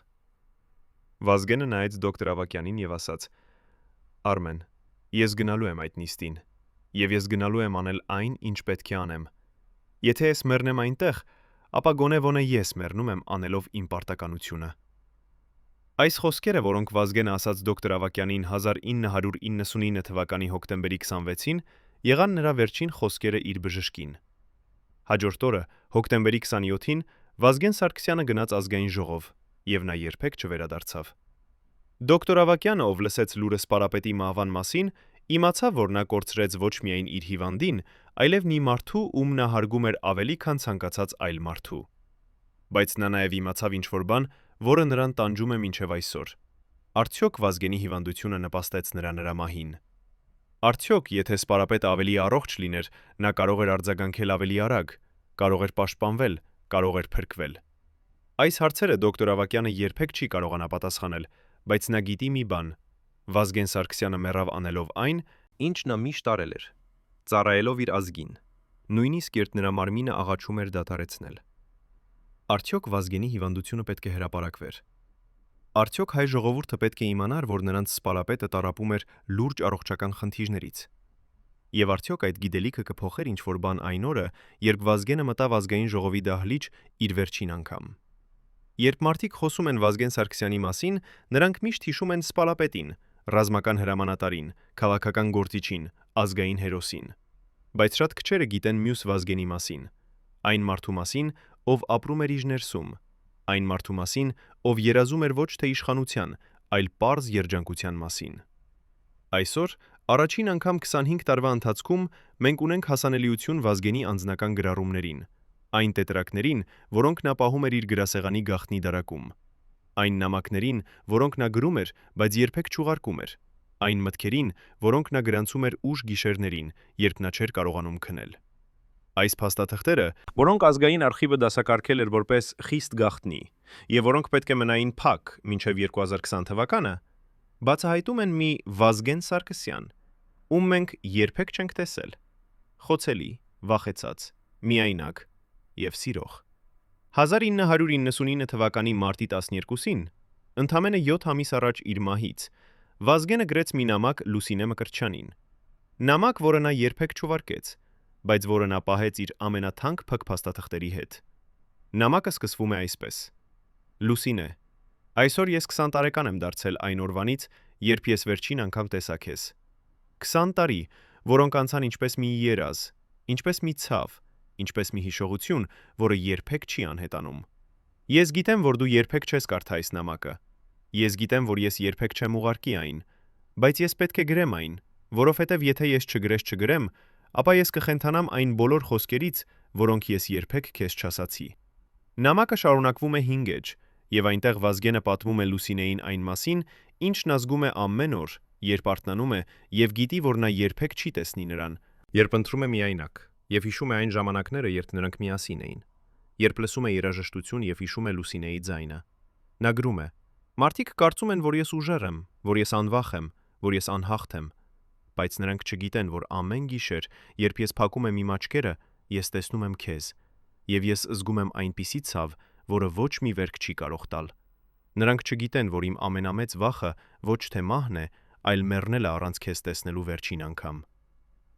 Վազգենը նայեց դոկտոր Ավագյանին եւ ասաց. «Արմեն, ես գնալու եմ այդ նիստին, եւ ես գնալու եմ անել այն, ինչ պետք է անեմ։ Եթե ես մեռնեմ այնտեղ, ապա գոնե ես մեռնում եմ անելով իմ պարտականությունը»։ Այս խոսքերը, որոնք Վազգենը ասաց դոկտոր Ավագյանին 1999 թվականի հոկտեմբերի 26-ին, եղան նրա վերջին խոսքերը իր բժշկին։ Հաջորդ օրը, հոկտեմբերի 27-ին, Վազգեն Սարգսյանը գնաց ազգային ժողով, եւ նա երբեք չվերադարձավ։ Դոկտոր Ավագյանը, ով լսեց լուրը Սպարապետի մահվան մասին, իմացավ, որ նա կորցրեց ոչ միայն իր հիվանդին, այլև մի մարդու, ում նա հարգում էր ավելի, քան ցանկացած այլ մարդու։ Բայց նա նաև իմացավ ինչ-որ բան, որը նրան տանջում է մինչև այսօր։ Արդյոք Վազգենի հիվանդությունը նպաստեց նրա մահին։ Արդյոք, եթե Սպարապետը ավելի առողջ լիներ, նա կարող էր արձագանքել ավելի արագ, կարող էր պաշտպանվել, կարող էր փրկվել։ Այս հարցերը դոկտոր Ավագյանը երբեք չի կարողանա պատասխանել, բայց նա գիտի մի բան. Վազգեն Սարգսյանը մեռավ անելով այն, ինչ նա միշտ արել էր, ծառայելով իր ազգին, նույնիսկ երբ նրա մարմինը աղաչում էր դադարեցնել։ Արդյոք Վազգենի հիվանդությունը պետք է հրապարակվեր։ Արդյոք հայ ժողովուրդը պետք է իմանար, որ նրանց Սպարապետը տառապում էր լուրջ առողջական խնդիրներից։ Եվ արդյոք այդ գիտելիքը կփոխեր ինչ-որ բան այն օրը, երբ Վազգենը մտավ ազգային ժողովի դահլիճ իր վերջին անգամ։ Երբ մարդիկ խոսում են Վազգեն Սարգսյանի մասին, նրանք միշտ հիշում են Սպարապետին, ռազմական հրամանատարին, քաղաքական գործիչին, ազգային հերոսին։ Բայց շատ քչերը գիտեն մյուս Վազգենի մասին, այն մարդու մասին, ով ապրում էր իր ներսում, այն մարդու մասին, ով երազում էր ոչ թե իշխանության, այլ պարզ երջանկության մասին։ Այսօր, առաջին անգամ 25 տարվա ընթացքում մենք ունենք հասանելիություն Վազգենի անձնական գրառումներին, այն տետրակներին, որոնք նա պահում էր իր գրասեղանի գաղտնի դարակում, այն նամակներին, որոնք նա գրում էր, բայց երբեք չուղարկում էր, այն մտքերին, որոնք նա գրանցում էր ուշ գիշերներին, երբ նա չէր կարողանում քնել։ Այս փաստաթղթերը, որոնք ազգային արխիվը դասակարգել էր որպես խիստ գաղտնի, եւ որոնք պետք է մնային փակ մինչև 2020 թվականը, բացահայտում են մի Վազգեն Սարգսյան, ում մենք երբեք չենք տեսել, խոցելի, վախեցած, միայնակ եւ սիրող։ 1999 թվականի մարտի 12-ին, ընդամենը 7 ամիս առաջ իր մահից, Վազգենը գրեց մի նամակ Լուսինե Մկրտչյանին։ Նամակ, որը նա երբեք չուղարկեց, բայց որը նա պահեց իր ամենաթանկ փաստաթղթերի հետ։ Նամակը սկսվում է այսպես. Լուսինե, այսօր ես 20 տարեկան եմ դարձել այն օրվանից, երբ ես վերջին անգամ տեսա քեզ։ 20 տարի, որոնք անցան ինչպես մի երազ, ինչպես մի ցավ, ինչպես մի հիշողություն, որը երբեք չի անհետանում։ Ես գիտեմ, որ դու երբեք չես կարդա այս նամակը։ Ես գիտեմ, որ ես երբեք չեմ ուղարկի այն, բայց ես պետք է գրեմ այն, որովհետև եթե ես չգրեմ, ապա ես կխենթանամ այն բոլոր խոսքերից, որոնք ես երբեք քեզ չասացի։ Նամակը շարունակվում է 5 էջ, եւ այնտեղ Վազգենը պատմում է Լուսինեին այն մասին, ինչն ազգում է ամեն օր, երբ արթնանում է եւ գիտի, որ նա երբեք չի տեսնի նրան, երբ ընտրում է միայնակ, եւ հիշում է այն ժամանակները, երբ նրանք միասին էին, երբ լսում է երաժշտություն եւ հիշում է Լուսինեի ձայնը։ Նա գրում է. Մարդիկ կարծում են, որ ես ուժեղ եմ, որ ես անվախ եմ, որ ես անհաղթ եմ, բայց նրանք չգիտեն, որ ամեն գիշեր, երբ ես փակում եմ իմ աչքերը, ես տեսնում եմ քեզ, եւ ես զգում եմ այնպիսի ցավ, որը ոչ մի վերք չի կարող տալ։ Նրանք չգիտեն, որ իմ ամենամեծ վախը ոչ թե մահն է, այլ մեռնելը առանց քեզ տեսնելու վերջին անգամ։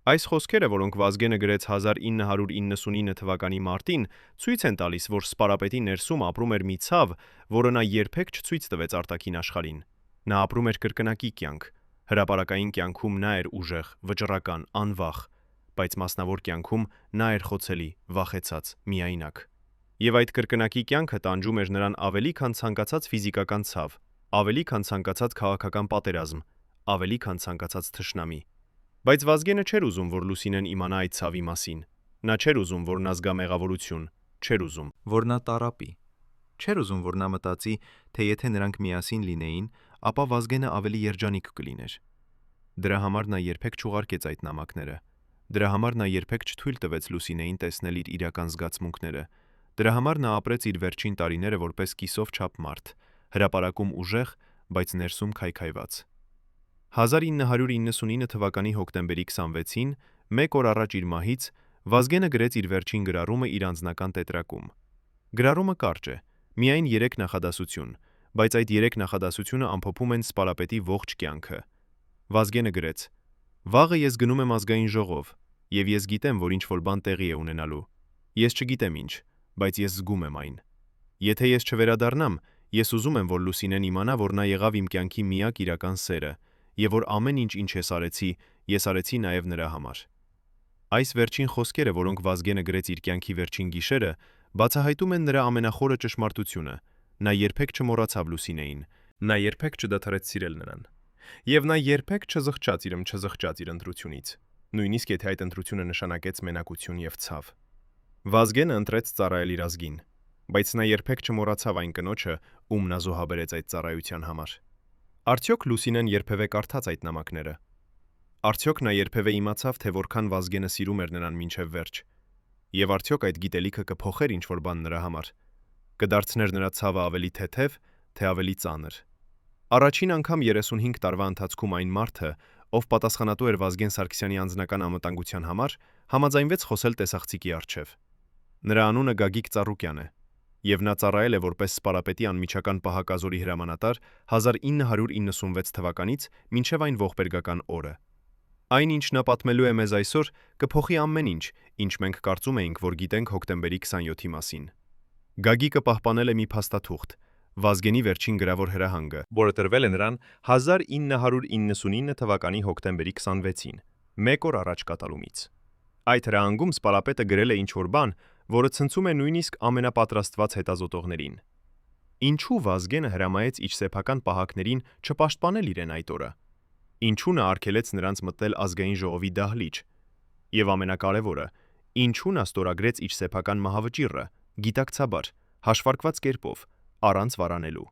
Այս խոսքերը, որոնք Վազգենը գրեց 1999 թվականի մարտին, ցույց են տալիս, որ սպարապետի ներսում ապրում էր մի ցավ, որը նա երբեք չցույց տվեց արտաքին աշխարհին։ Նա ապրում էր կրկնակի կյանք։ Հրապարակային կյանքում նա էր ուժեղ, վճռական, անվախ, բայց մասնավոր կյանքում նա էր խոցելի, վախեցած, միայնակ։ Եվ այդ կրկնակի կյանքը տանջում էր նրան ավելի քան ցանկացած ֆիզիկական ցավ, ավելի քան ցանկացած քաղաքական պատերազմ, ավելի քան ցանկացած թշնամի։ Բայց Վազգենը չէր ուզում, որ Լուսինեն իմանա այդ ցավի մասին։ Նա չէր ուզում, որ նա զգա մեղավորություն, չէր ուզում, որ նա տառապի։ Չէր ուզում, որ նա մտածի, թե եթե նրանք միասին լինեին, ապա Վազգենը ավելի երջանիկ կլիներ։ Դրա համար նա երբեք չուղարկեց այդ նամակները։ Դրա համար նա երբեք չթույլ տվեց Լուսինեին տեսնել իր իրական զգացմունքները։ Դրա համար նա ապրեց իր վերջին տարիները որպես կիսով չափ մարդ, հրապարակում ուժեղ, բայց ներսում քայքայված։ 1999 թվականի հոկտեմբերի 26-ին, մեկ օր առաջ իր մահից, Վազգենը գրեց իր վերջին գրառումը իր անձնական տետրակում։ Գրառումը կարճ է, միայն 3 նախադասություն, բայց այդ 3 նախադասությունը ամփոփում են սպարապետի ողջ կյանքը։ Վազգենը գրեց. Վաղը ես գնում եմ ազգային ժողով, եւ ես գիտեմ, որ ինչ-որ բան տեղի է ունենալու։ Ես չգիտեմ ինչ, բայց ես զգում եմ այն։ Եթե ես չվերադառնամ, ես ուզում եմ, որ Լուսինեն իմանա, որ նա եղավ իմ կյանքի միակ իրական սերը, եւ որ ամեն ինչ, ինչ ես արեցի նաեւ նրա համար։ Այս վերջին խոսքերը, որոնք Վազգենը գրեց իր կյանքի վերջին գիշերը, բացահայտում են նրա ամենախորը ճշմարտությունը։ Նա երբեք չմոռացավ Լուսինեին, նա երբեք չդադարեց սիրել նրան։ Եվ նա երբեք չզղջաց իր ընտրությունից, նույնիսկ եթե այդ ընտրությունը նշանակեց մենակություն եւ ցավ։ Վազգենը ընտրեց ծառայել իր ազգին, բայց նա երբեք չմոռացավ այն կնոջը, ում նա զոհաբերեց այդ ծառայության համար։ Արդյոք Լուսինեն երբևէ կարդաց այդ նամակները։ Արդյոք նա երբևէ իմացավ, թե որքան Վազգենը սիրում էր նրան մինչև վերջ։ Եվ արդյոք այդ գիտելիքը կփոխեր ինչ-որ բան նրա համար։ Կդարձներ նրա ցավը ավելի թեթև, թե ավելի ծանր։ Առաջին անգամ 35 տարվա ընթացքում այն մարդը, ով պատասխանատու էր Վազգեն Սարգսյանի անձնական անվտանգության համար, համաձայնվեց խոսել տեսախցիկի առջև։ Նրա անունը Գագիկ Ծառուկյան է, եւ նա ծառայել է որպես սպարապետի անմիջական պահակազորի հրամանատար 1996 թվականից մինչև այն ողբերգական օրը։ Այն, ինչ նա պատմելու է մեզ այսօր, կփոխի ամեն ինչ, ինչ մենք կարծում էինք, որ գիտենք հոկտեմբերի 27-ի մասին։ Գագիկը պահպանել է մի փաստաթուղթ, Վազգենի վերջին գրավոր հրահանգը, որը տրվել է նրան 1999 թվականի հոկտեմբերի 26-ին, մեկ օր առաջ կատարումից։ Այդ հրահանգում սպարապետը գրել է ինչ-որ բան, որը ցնցում է նույնիսկ ամենապատրաստված հետազոտողներին։ Ինչու Վազգենը հրամայեց իր սեփական պահակներին չպաշտպանել իրեն այդ օրը։ Ինչու նա արգելեց նրանց մտնել ազգային ժողովի դահլիճ։ Եվ ամենակարևորը, ինչու նա ստորագրեց իր սեփական մահավճիռը, գիտակցաբար, հաշվարկված կերպով, առանց վարանելու։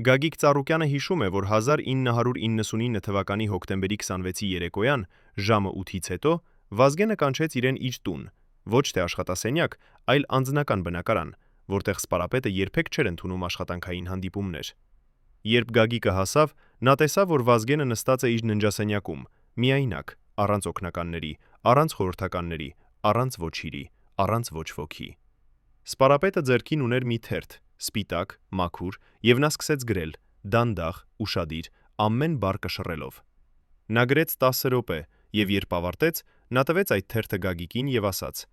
Գագիկ Ծառուկյանը հիշում է, որ 1999 թվականի հոկտեմբերի 26-ի երեկոյան ժամը 8-ից հետո Վազգենը կանչեց իրեն իր տուն, ոչ թե աշխատասենյակ, այլ անձնական բնակարան, որտեղ սպարապետը երբեք չէր ընդունում աշխատանքային հանդիպումներ։ Երբ Գագիկը հասավ, նա տեսավ, որ Վազգենը նստած է իր ննջասենյակում, միայնակ, առանց օգնականների, առանց խորհրդականների, առանց ոչիրի, առանց ոչ ոքի։ Սպարապետը ձեռքին ուներ մի թերթ, սպիտակ, մաքուր, եւ նա սկսեց գրել, դանդաղ, ուշադիր, ամեն բառ կշռելով։ Նա գրեց 10 րոպե, եւ երբ ավարտեց, նա տվեց այդ թերթը Գագիկին եւ ասաց.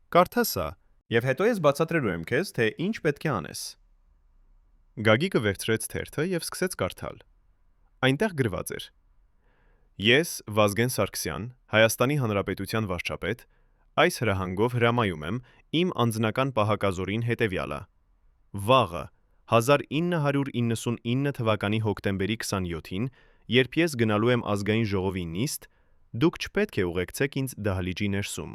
«Կարդա սա, եւ հետո ես բացատրելու եմ քեզ, թե ինչ պետք է անես»։ Գագիկը վերցրեց թերթը եւ սկսեց կարդալ։ Այնտեղ գրված էր. «Ես, Վազգեն Սարգսյան, Հայաստանի Հանրապետության վարչապետ, այս հրահանգով հրամայում եմ իմ անձնական պահակազորին հետևյալը. Վաղը 1999 թվականի հոկտեմբերի 27-ին, երբ ես գնալու եմ ազգային ժողովի նիստ, դուք չպետք է ուղեկցեք ինձ դահլիճի ներսում։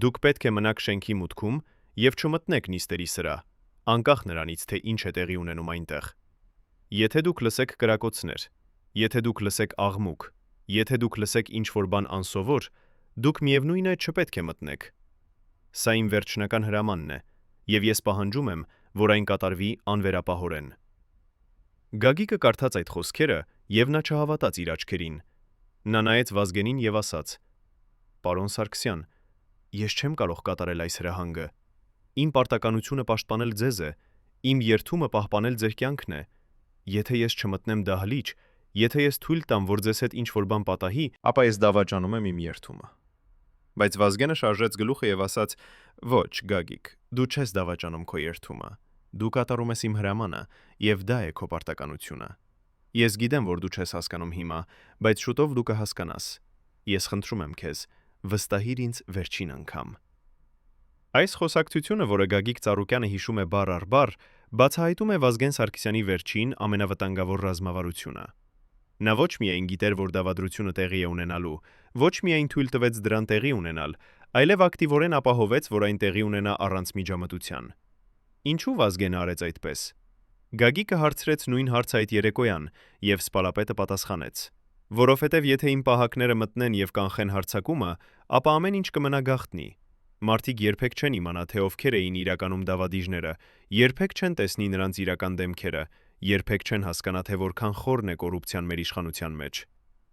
Դուք պետք է մնաք շենքի մուտքում եւ չմտնեք նիստերի սրահ, անկախ նրանից, թե ինչ է տեղի ունենում այնտեղ։ Եթե դուք լսեք կրակոցներ, եթե դուք լսեք աղմուկ, եթե դուք լսեք ինչ-որ բան անսովոր, դուք միևնույն է չպետք է մտնեք։ Սա իմ վերջնական հրամանն է, եւ ես պահանջում եմ, որ այն կատարվի անվերապահորեն»։ Գագիկը կարդաց այդ խոսքերը, եւ նա չհավատաց իր աչքերին։ Նա նայեց Վազգենին եւ ասաց. «Պարոն Սարգսյան, ես չեմ կարող կատարել այս հրահանգը։ Իմ պարտականությունը պաշտպանել ձեզ է, իմ երդումը պահպանել ձեր կյանքն է։ Եթե ես չմտնեմ դահլիճ, եթե ես թույլ տամ, որ ձեզ հետ ինչ-որ բան պատահի, ապա ես դավաճանում եմ իմ երդումը»։ Բայց Վազգենը շարժեց գլուխը եւ ասաց. «Ոչ, Գագիկ, դու չես դավաճանում քո երդումը։ Դու կատարում ես իմ հրամանը, եւ դա է քո պարտականությունը։ Ես գիտեմ, որ դու չես հասկանում հիմա, բայց շուտով դու կհասկանաս։ Ես խնդրում եմ քեզ, վստահիր ինձ վերջին անգամ»։ Այս խոսակցությունը, որը Գագիկ Ծառուկյանը հիշում է բառ առ բառ, բացահայտում է Վազգեն Սարգսյանի վերջին ամենավտանգավոր ռազմավարությունը։ Նա ոչ միայն գիտեր, որ դավադրությունը տեղի է ունենալու, ոչ միայն թույլ տվեց դրան տեղի ունենալ, այլև ակտիվորեն ապահովեց, որ այն տեղի ունենա առանց միջամտության։ Ինչու Վազգենը արեց այդպես։ Գագիկը հարցրեց նույն հարցը այդ երեկոյան, եւ սպալապետը պատասխանեց. «Որովհետև եթե իմ պահակները մտնեն եւ կանխեն հարձակումը, ապա ամեն ինչ կմնա գաղտնի։ Մարդիկ երբեք չեն իմանա, թե ովքեր էին իրականում դավադիժները, երբեք չեն տեսնի նրանց իրական դեմքերը, երբեք չեն հասկանա, թե որքան խորն է կոռուպցիան մեր իշխանության մեջ։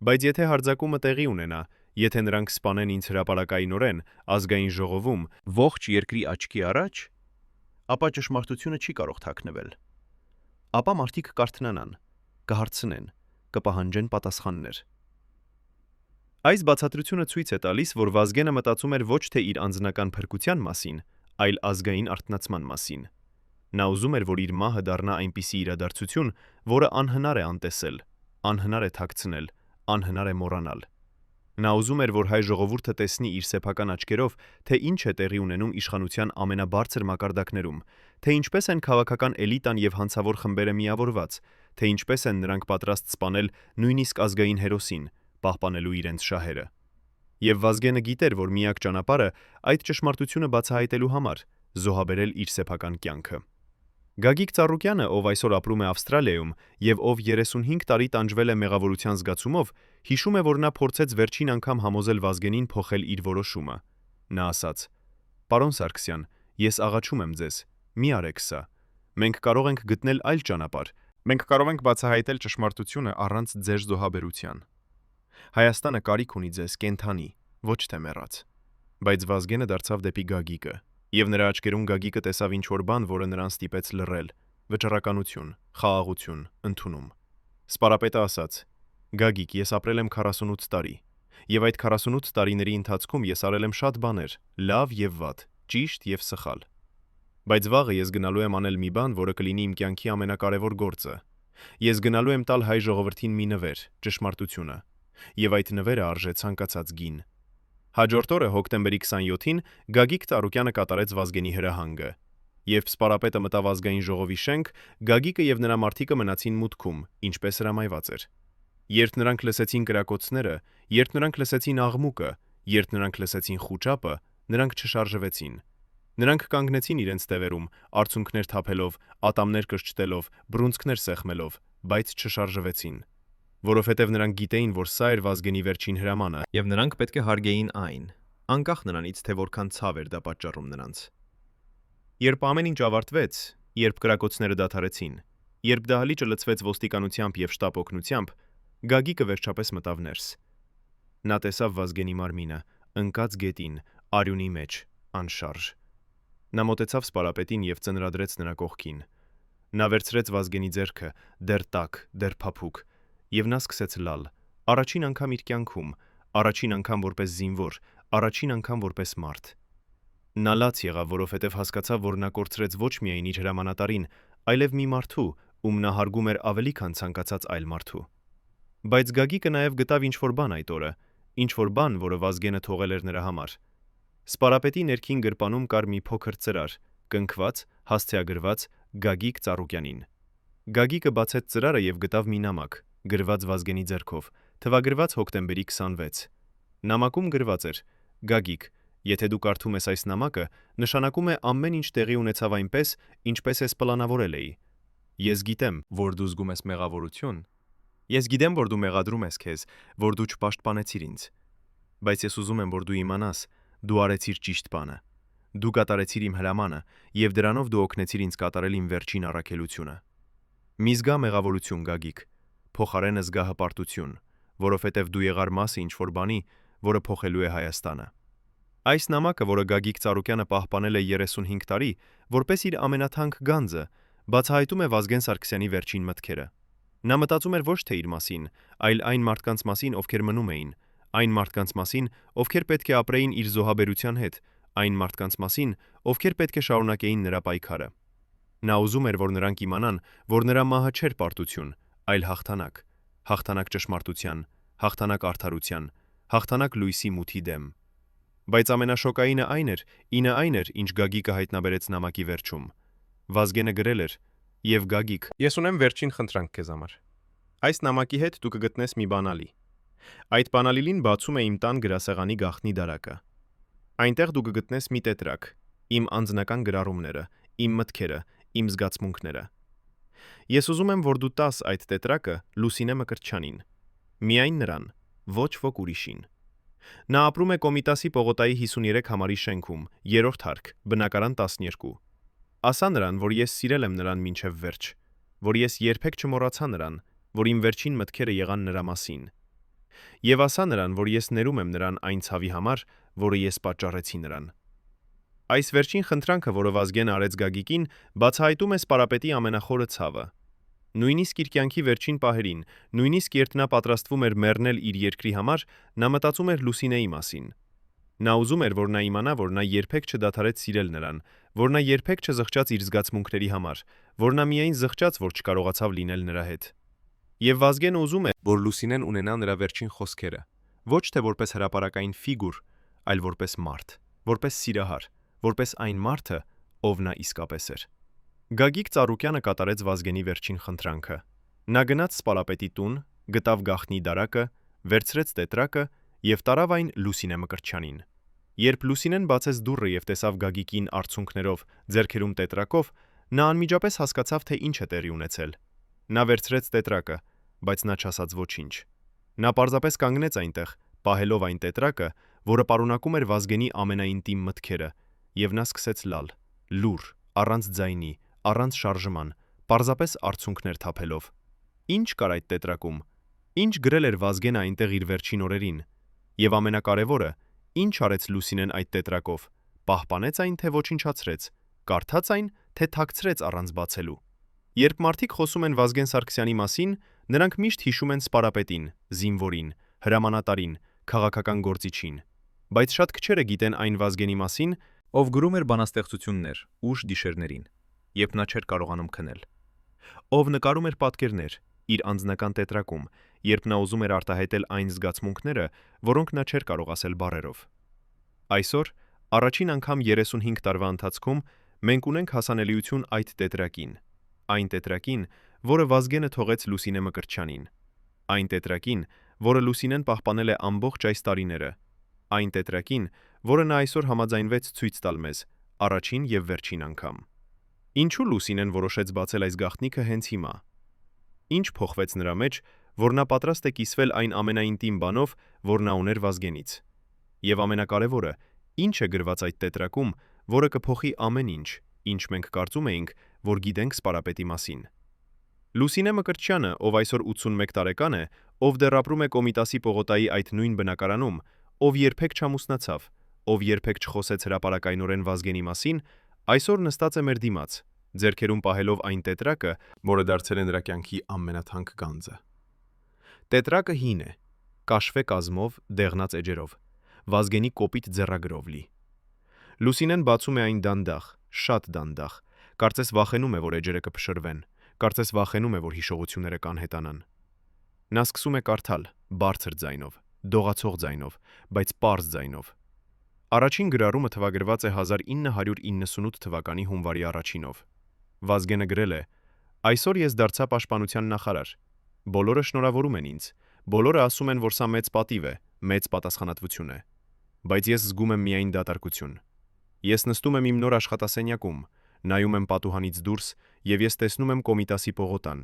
Բայց եթե հարձակումը տեղի ունենա, եթե նրանք սպանեն ինձ հրապարակայինորեն, ազգային ժողովում, ողջ երկրի աչքի առաջ, ապա ճշմարտությունը չի կարող թաքնվել։ Ապա մարդիկ կարթնանան, կհարցնեն, կպահանջեն պատասխաններ»։ Այս բացատրությունը ցույց է տալիս, որ Վազգենը մտածում էր ոչ թե իր անձնական փրկության մասին, այլ ազգային արթնացման մասին։ Նա ուզում էր, որ իր մահը դառնա այնպիսի իրադարձություն, որը անհնար է անտեսել, անհնար է թաքցնել, անհնար է մոռանալ։ Նա ուզում էր, որ հայ ժողովուրդը տեսնի իր սեփական աչքերով, թե ինչ է տեղի ունենում իշխանության ամենաբարձր մակարդակներում, թե ինչպես են քաղաքական էլիտան եւ հանցավոր խմբերը միավորված, թե ինչպես են նրանք պատրաստ սպանել նույնիսկ ազգային հերոսին, պահպանելու իրենց շահերը։ Եվ Վազգենը գիտեր, որ միակ ճանապարհը այդ ճշմարտությունը բացահայտելու համար զոհաբերել իր սեփական կյանքը։ Գագիկ Ծառուկյանը, ով այսօր ապրում է Ավստրալիայում եւ ով 35 տարի տանջվել է մեղավորության զգացումով, հիշում է, որ նա փորձեց վերջին անգամ համոզել Վազգենին փոխել իր որոշումը։ Նա ասաց. «Պարոն Սարգսյան, ես աղաչում եմ ձեզ, մի արեք սա։ Մենք կարող ենք գտնել այլ ճանապարհ։ Մենք կարող ենք բացահայտել ճշմարտությունը առանց ձեր զոհաբերության։ Հայաստանը կարիք ունի ձեզ կենթանի, ոչ թե մեռած»։ Բայց Վազգենը դարձավ դեպի Գագիկը, եւ նրա աչքերում Գագիկը տեսավ ինչ-որ բան, որը նրան ստիպեց լռել՝ վճռականություն, խաղաղություն, ընդունում։ Սպարապետը ասաց. «Գագիկ, ես ապրել եմ 48 տարի, եւ այդ 48 տարիների ընթացքում ես արել եմ շատ բաներ, լավ եւ վատ, ճիշտ եւ սխալ։ Բայց վաղը ես գնալու եմ անել մի բան, որը կլինի իմ կյանքի ամենակարևոր գործը։ Ես գնալու եմ տալ հայ ժողովրդին մի նվեր, ճշմարտությունը, եւ այդ նվերը արժե ցանկացած գին»։ Հաջորդ օրը հոկտեմբերի 27-ին Գագիկ Ծառուկյանը կատարեց Վազգենի հրահանգը։ Երբ սպարապետը մտավ ազգային ժողովի շենք, Գագիկը եւ նրա մարդիկը մնացին մուտքում, ինչպես հրամայված էր։ Երբ նրանք լսեցին կրակոցները, երբ նրանք լսեցին աղմուկը, երբ նրանք լսեցին խուճապը, նրանք չշարժվեցին։ Նրանք կանգնեցին իրենց տեղերում, արցունքներ թափելով, ատամներ կրճտելով, բռունցքներ սեղմելով, բայց չշարժվեցին, որովհետև նրանք գիտեին, որ սա էր Վազգենի վերջին հրամանը, եւ նրանք պետք է հարգեին այն, անկախ նրանից, թե որքան ցավ էր դա պատճառում նրանց։ Երբ ամեն ինչ ավարտվեց, երբ կրակոցները դադարեցին, երբ դահլիճը լցվեց ոստիկանությամբ եւ շտապ օգնությամբ, Գագիկը վերջապես մտավ ներս։ Նա տեսավ Վազգենի մարմինը, ընկած գետին, արյունի մեջ, անշարժ։ Նա մոտեցավ սպարապետին եւ ծնրադրեց նրա կողքին։ Նա վերցրեց Վազգենի ձեռքը, դեռ տաք, դեռ փափուկ, եւ նա սկսեց լալ, առաջին անգամ իր կյանքում, առաջին անգամ որպես զինվոր, առաջին անգամ որպես մարդ։ Նա լաց եղավ, որովհետև հասկացավ, որ նա կորցրեց ոչ միայն իր հրամանատարին, այլև մի մարդու, ում նա հարգում էր ավելի քան ցանկացած այլ մարդու։ Բայց Գագիկը նաև գտավ ինչ-որ բան այդ օրը, ինչ-որ բան, որը Վազգենը թողել էր նրա համար։ Սպարապետի ներքին գրպանում կար մի փոքր ծրար, կնքված, հասցեագրված Գագիկ Ծառուկյանին։ Գագիկը բացեց ծրարը եւ գտավ մի նամակ, գրված Վազգենի ձեռքով, թվագրված հոկտեմբերի 26։ Նամակում գրված էր. Գագիկ, եթե դու կարդում ես այս նամակը, նշանակում է ամեն ինչ տեղի ունեցավ այնպես, ինչպես ես պլանավորել էի։ Ես գիտեմ, որ դու զգում ես մեղավորություն։ Ես գիտեմ, որ դու մեղադրում ես քեզ, որ դու չպաշտպանեցիր ինձ։ Բայց ես ուզում եմ, որ դու իմանաս, դու արեցիր ճիշտ բանը։ Դու կատարեցիր իմ հրամանը, եւ դրանով դու օգնեցիր ինձ կատարել իմ վերջին առաքելությունը։ Մի զգա մեղավորություն, Գագիկ, փոխարենը զգա հպարտություն, որովհետև դու եղար մասը ինչ-որ բանի, որը փոխելու է Հայաստանը։ Այս նամակը, որը Գագիկ Ծառուկյանը պահպանել է 35 տարի, որպես իր ամենաթանկ գանձը, բացահայտում է Վազգեն Սարգսյանի վերջին մտքերը։ Նա մտածում էր ոչ թե իր մասին, այլ այն մարդկանց մասին, ովքեր մնում էին, այն մարդկանց մասին, ովքեր պետք է ապրեին իր զոհաբերության հետ, այն մարդկանց մասին, ովքեր պետք է շարունակեին նրա պայքարը։ Նա ուզում էր, որ նրանք իմանան, որ նրա մահը չէր պարտություն, այլ հաղթանակ, հաղթանակ ճշմարտության, հաղթանակ արդարության, հաղթանակ լույսի մութի դեմ։ Բայց ամենաշոկայինը այն էր, ինչ Գագիկը հայտնաբերեց նամակի վերջում։ Վազգենը գրել էր. «Եվ Գագիկ, ես ունեմ վերջին խնդրանք քեզ համար։ Այս նամակի հետ դու կգտնես մի բանալի։ Այդ բանալին բացում է իմ տան գրասեղանի գաղտնի դարակը։ Այնտեղ դու կգտնես մի տետրակ, իմ անձնական գրառումները, իմ մտքերը, իմ զգացմունքները։ Ես ուզում եմ, որ դու տաս այդ տետրակը Լուսինե Մկրտչյանին։ Միայն նրան, ոչ ոք ուրիշին։ Նա ապրում է Կոմիտասի Պողոտայի 53 համարի շենքում, 3-րդ հարկ, բնակարան 12։ Ասա նրան, որ ես սիրել եմ նրան մինչև վերջ, որ ես երբեք չմոռացա նրան, որ իմ վերջին մտքերը եղան նրա մասին։ Եվ ասա նրան, որ ես ներում եմ նրան այն ցավի համար, որը ես պատճառեցի նրան»։ Այս վերջին խնդրանքը, որը Վազգենը արեց Գագիկին, բացահայտում է սպարապետի ամենախորը ցավը։ Նույնիսկ իր կյանքի վերջին պահերին, նույնիսկ երբ նա պատրաստվում էր մեռնել իր երկրի համար, նա մտածում էր Լուսինեի մասին։ Նա ուզում էր, որ նա իմանա, որ նա երբեք չդադարեց սիրել նրան, որ նա երբեք չզղջաց իր զգացմունքների համար, որ նա միայն զղջաց, որ չկարողացավ լինել նրա հետ։ Եվ Վազգենը ուզում է, որ Լուսինեն ունենա նրա վերջին խոսքերը, ոչ թե որպես հրապարակային ֆիգուր, այլ որպես մարդ, որպես սիրահար, որպես այն մարդը, ով նա իսկապես էր։ Գագիկ Ծառուկյանը կատարեց Վազգենի վերջին խնդրանքը։ Նա գնաց սպարապետի տուն, գտավ գաղտնի դարակը, վերցրեց տետրակը եւ տարավ այն Լուսինե Մկրտչյանին։ Երբ Լուսինեն բացեց դուռը եւ տեսավ Գագիկին արցունքներով, ձեռքերում տետրակով, նա անմիջապես հասկացավ, թե ինչ է տեղի ունեցել։ Նա վերցրեց տետրակը, բայց նա չասաց ոչինչ։ Նա պարզապես կանգնեց այնտեղ, պահելով այն տետրակը, որը պարունակում էր Վազգենի ամենաինտիմ մտքերը, եւ նա սկսեց լալ, լուռ, առանց ձայնի, առանց շարժման, պարզապես արցունքներ թափելով։ Ինչ կար այդ տետրակում։ Ինչ գրել էր Վազգենը այնտեղ իր վերջին օրերին։ Եվ ամենակարևորը, ինչ արեց Լուսինեն այդ տետրակով։ Պահպանեց այն, թե ոչնչացրեց, կարդաց այն, թե թաքցրեց առանց բացելու։ Երբ մարդիկ խոսում են Վազգեն Սարգսյանի մասին, նրանք միշտ հիշում են սպարապետին, զինվորին, հրամանատարին, քաղաքական գործիչին։ Բայց շատ քչերը գիտեն այն Վազգենի մասին, ով գրում էր բանաստեղծություններ ուշ գիշերներին, երբ նա չէր կարողանում քնել։ Ով նկարում էր պատկերներ իր անձնական տետրակում, երբ նա ուզում էր արտահայտել այն զգացմունքները, որոնք նա չէր կարող ասել բառերով։ Այսօր, առաջին անգամ 35 տարվա ընթացքում, մենք ունենք հասանելիություն այդ տետրակին, այն տետրակին, որը Վազգենը թողեց Լուսինե Մկրտչյանին, այն տետրակին, որը Լուսինեն պահպանել է ամբողջ այս տարիները, այն տետրակին, որը նա այսօր համաձայնվեց ցույց տալ մեզ, առաջին եւ վերջին անգամ։ Ինչու Լուսինեն որոշեց բացել այս գաղտնիքը հենց հիմա։ Ինչ փոխվեց նրա մեջ, որ նա պատրաստ է կիսվել այն ամենաինտիմ բանով, որ նա ուներ Վազգենից։ Եվ ամենակարևորը, ինչ է գրված այդ տետրակում, որը կփոխի ամեն ինչ, ինչ մենք կարծում էինք, որ գիտենք Սպարապետի մասին։ Լուսինե Մկրտչյանը, ով այսօր 81 տարեկան է, ով դեռ ապրում է Կոմիտասի պողոտայի այդ նույն բնակարանում, ով երբեք չամուսնացավ, ով երբեք չխոսեց հրապարակայնորեն Վազգենի մասին, այսօր նստած է մեր դիմաց, ձեռքերում պահելով այն տետրակը, որը դարձել է նրա կյանքի ամենաթանկ գանձը։ Տետրակը հին է, կաշվե կազմով, դեղնած էջերով, Վազգենի կոպիտ ձեռագրով լի։ Լուսինեն բացում է այն դանդաղ, շատ դանդաղ, կարծես վախենում է, որ էջերը կփշրվեն, կարծես վախենում է, որ հիշողությունները կանհետանան։ Նա սկսում է կարդալ, բարձր ձայնով, դողացող ձայնով, բայց պարզ ձայնով։ Առաջին գրառումը թվագրված է 1998 թվականի հունվարի 1-ով։ Վազգենը գրել է. «Այսօր ես դարձա պաշտպանության նախարար։ Բոլորը շնորհավորում են ինձ, բոլորը ասում են, որ սա մեծ պատիվ է, մեծ պատասխանատվություն է։ Բայց ես զգում եմ միայն դատարկություն։ Ես նստում եմ իմ նոր աշխատասենյակում, նայում եմ պատուհանից դուրս եւ ես տեսնում եմ Կոմիտասի պողոտան։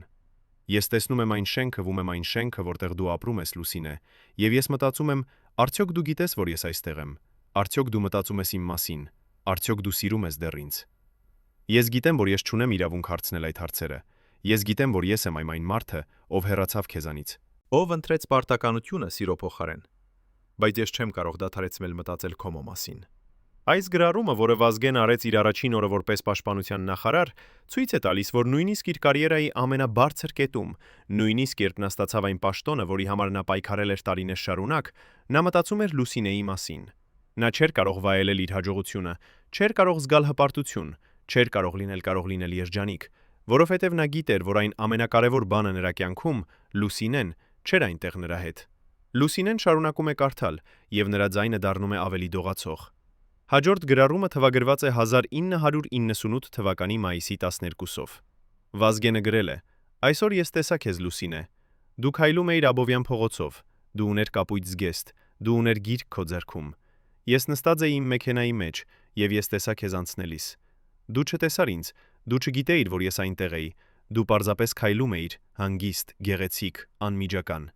Ես տեսնում եմ այն շենքը, այն շենքը, որտեղ դու ապրում ես, Լուսինե, եւ ես մտածում եմ, արդյոք դու գիտես, որ ես այստեղ եմ։ Արդյոք դու մտածում ես իմ մասին։ Արդյոք դու սիրում ես դեռ ինձ։ Ես գիտեմ, որ ես չունեմ իրավունք հարցնել այդ հարցերը։ Ես գիտեմ, որ ես եմ այն մարդը, ով հեռացավ քեզանից, ով ընտրեց պարտականությունը սիրո փոխարեն։ Բայց ես չեմ կարող դադարեցնել մտածել քո մասին։ Այս գրառումը, որը Վազգենը արեց իր առաջին օրը որպես պաշտպանության նախարար, ցույց է տալիս, որ նույնիսկ իր կարիերայի ամենաբարձր կետում, նույնիսկ երբ նա ստացավ այն պաշտոնը, որի համար նա պայքարել էր տարիներ շարունակ, նա մտածում էր Լուսինեի մասին։ Նա չէր կարող վայելել իր հաջողությունը, չէր կարող զգալ հպարտություն, չէր կարող լինել երջանիկ, որովհետև նա գիտեր, որ այն ամենակարևոր բանը նրա կյանքում, Լուսինեն, չէր այնտեղ նրա հետ։ Լուսինեն շարունակում է կարդալ, եւ նրա ձայնը դառնում է ավելի դողացող։ Հաջորդ գրառումը թվագրված է 1998 թվականի մայիսի 12-ով։ Վազգենը գրել է. «Այսօր ես տեսա քեզ, Լուսինե։ Դու քայլում էիր Աբովյան փողոցով, դու ուներ կապույտ զգեստ, դու ուներ գիրք քո ձեռքում։ Ես նստած էի իմ մեքենայի մեջ, եւ ես տեսա քեզ անցնելիս։ Դու չտեսար ինձ, դու չգիտեիր, որ ես այնտեղ էի, դու պարզապես քայլում էիր, հանգիստ, գեղեցիկ, անմիջական։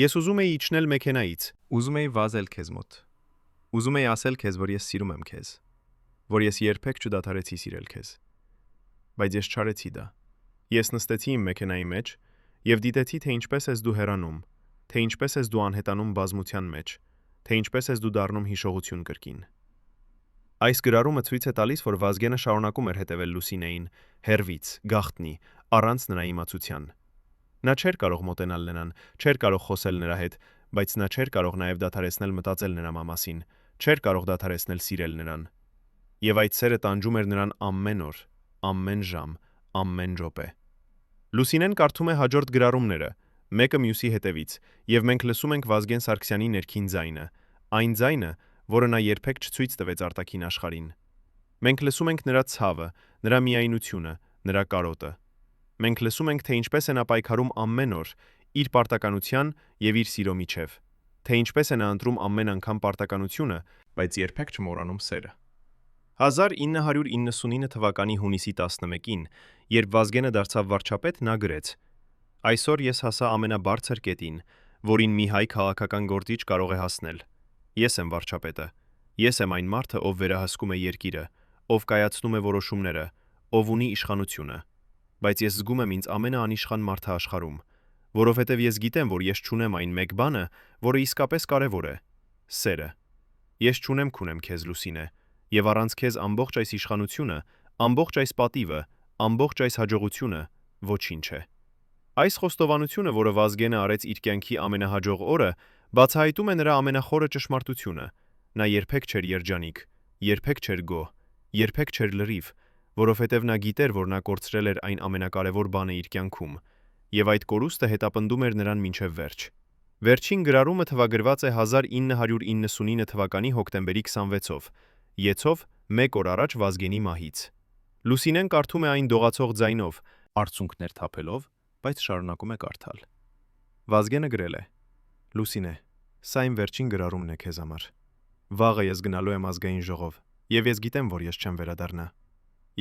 Ես ուզում էի իջնել մեքենայից, ուզում էի վազել քեզ մոտ։ Ուզում էի ասել քեզ, որ ես սիրում եմ քեզ, որ ես երբեք չդադարեցի սիրել քեզ։ Բայց ես չարեցի դա։ Ես նստեցի իմ մեքենայի մեջ եւ դիտեցի, թե ինչպես ես դու հեռանում, թե ինչպես ես դու անհետանում բազմության մեջ, թե ինչպես ես դու դառնում հիշողություն կրկին»։ Այս գրառումը ցույց է տալիս, որ Վազգենը շարունակում էր հետևել Լուսինեին, հեռվից, գաղտնի, առանց նրա իմացության։ Նա չէր կարող մոտենալ նրան, չէր կարող խոսել նրա հետ, բայց նա չէր կարող նաև դադարեցնել մտածել նրա մասին, չէր կարող դադարեցնել սիրել նրան։ Եվ այդ սերը տանջում էր նրան ամեն օր, ամեն ժամ, ամեն րոպե։ Լուսինեն կարդում է հաջորդ գրառումները, մեկը մյուսի հետևից, եւ մենք լսում ենք Վազգեն Սարգսյանի ներքին ձայնը, այն ձայնը, որը նա երբեք չցույց տվեց արտաքին աշխարհին։ Մենք լսում ենք նրա ցավը, նրա միայնությունը, նրա կարոտը։ Մենք լսում ենք, թե ինչպես է նա պայքարում ամեն օր իր պարտականության եւ իր սիրո միջև, թե ինչպես է նա ընտրում ամեն անգամ պարտականությունը, բայց երբեք չմոռանում սերը։ 1999 թվականի հունիսի 11-ին, երբ Վազգենը դարձավ վարչապետ, նա գրեց. «Այսօր ես հասա ամենաբարձր կետին, որին մի հայ քաղաքական գործիչ կարող է հասնել։ Ես եմ վարչապետը։ Ես եմ այն մարդը, ով վերահսկում է երկիրը, ով կայացնում է որոշումները, ով ունի իշխանությունը։ Բայց ես զգում եմ ինձ ամենաանիշխան մարդը աշխարհում, որովհետև ես գիտեմ, որ ես չունեմ այն մեկ բանը, որը իսկապես կարևոր է՝ սերը։ Ես չունեմ քունեմ քեզ, Լուսինե, եւ առանց քեզ ամբողջ այս իշխանությունը, ամբողջ այս պատիվը, ամբողջ այս հաջողությունը ոչինչ է»։ Այս խոստովանությունը, որը Վազգենը արեց իր կյանքի ամենահաջող օրը, բացահայտում է նրա ամենախորը ճշմարտությունը։ Նա երբեք չէր երջանիկ, երբեք չէր գոհ, երբեք չէր լրիվ, որովհետև նա գիտեր, որ նա կորցրել էր այն ամենակարևոր բանը իր կյանքում, եւ այդ կորուստը հետապնդում էր նրան մինչև վերջ։ Վերջին գրառումը թվագրված է 1999 թվականի հոկտեմբերի 26-ով, եթով մեկ օր առաջ Վազգենի մահից։ Լուսինեն կարդում է այն դողացող ձայնով, արցունքներ թափելով, բայց շարունակում է կարդալ։ Վազգենը գրել է. «Լուսինե, սա իմ վերջին գրառումն է քեզ համար։ Վաղը ես գնալու եմ ազգային ժողով, Եվ ես գիտեմ, որ ես չեմ վերադառնա։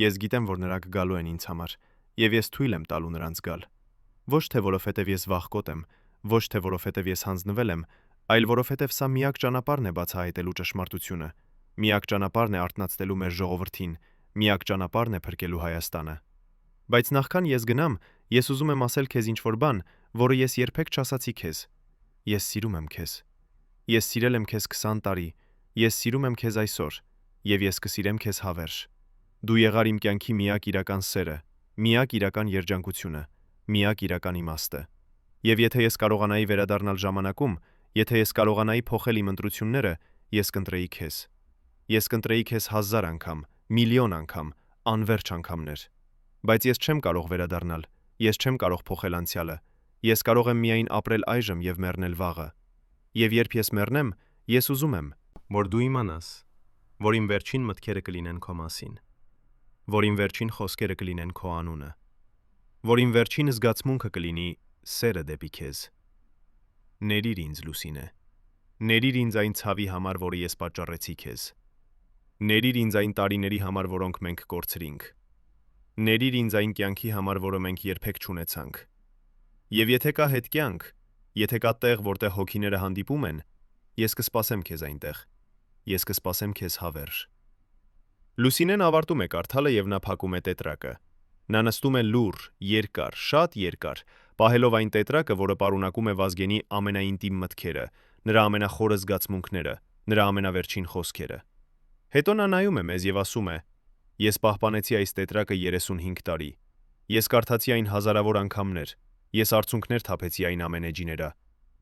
Ես գիտեմ, որ նրանք գալու են ինձ համար, եւ ես թույլ եմ տալու նրանց գալ։ Ոչ թե որովհետև ես վախկոտ եմ, ոչ թե որովհետև ես հանձնվել եմ, այլ որովհետև սա միակ ճանապարհն է բացահայտելու ճշմարտությունը, միակ ճանապարհն է արթնացնելու մեր ժողովրդին, միակ ճանապարհն է փրկելու Հայաստանը։ Բայց նախքան ես գնամ, ես ուզում եմ ասել քեզ ինչ-որ բան, որը ես երբեք չասացի քեզ։ Ես սիրում եմ քեզ։ Ես սիրել եմ քեզ 20 տարի, ես սիրում եմ քեզ այսօր, եւ ես կսիրեմ քեզ հավերժ։ Դու եղար իմ կյանքի միակ իրական սերը, միակ իրական երջանկությունը, միակ իրական իմաստը։ Եվ եթե ես կարողանայի վերադառնալ ժամանակում, եթե ես կարողանայի փոխել իմ ընտրությունները, ես կընտրեի քեզ։ Ես կընտրեի քեզ 1000 անգամ, միլիոն անգամ, անվերջ անգամներ։ Բայց ես չեմ կարող վերադառնալ, ես չեմ կարող փոխել անցյալը, ես կարող եմ միայն ապրել այժմ եւ մեռնել վաղը։ Եվ երբ ես մեռնեմ, ես ուզում եմ, որ դու իմանաս, որ իմ վերջին մտքերը կլինեն քո մասին, որ իմ վերջին խոսքերը կլինեն քո անունը, որ իմ վերջին զգացմունքը կլինի սերը դեպի քեզ։ Ներիր ինձ, Լուսինե, ներիր ինձ այն ցավի համար, որը ես պատճառեցի քեզ։ Ներիր ինձ այն տարիների համար, որոնք մենք կորցրինք։ Ներիր ինձ այն կյանքի համար, որը մենք երբեք չունեցանք։ Եվ եթե կա հետ կյանք, եթե կա տեղ, որտեղ հոգիները հանդիպում են, ես կսպասեմ քեզ այնտեղ։ Ես կսպասեմ քեզ հավերժ։ Լուսինեն ավարտում է կարդալը եւ նա փակում է տետրակը։ Նա նստում է լուռ, երկար, շատ երկար, պահելով այն տետրակը, որը պարունակում է Վազգենի ամենաինտիմ մտքերը, նրա ամենախորը զգացմունքները, նրա ամենավերջին խոսքերը։ Հետո նա նայում է մեզ եւ ասում է. Ես պահպանեցի այս տետրակը 35 տարի։ Ես կարդացի այն հազարավոր անգամներ։ Ես արցունքներ թափեցի այն ամեն էջի նրա։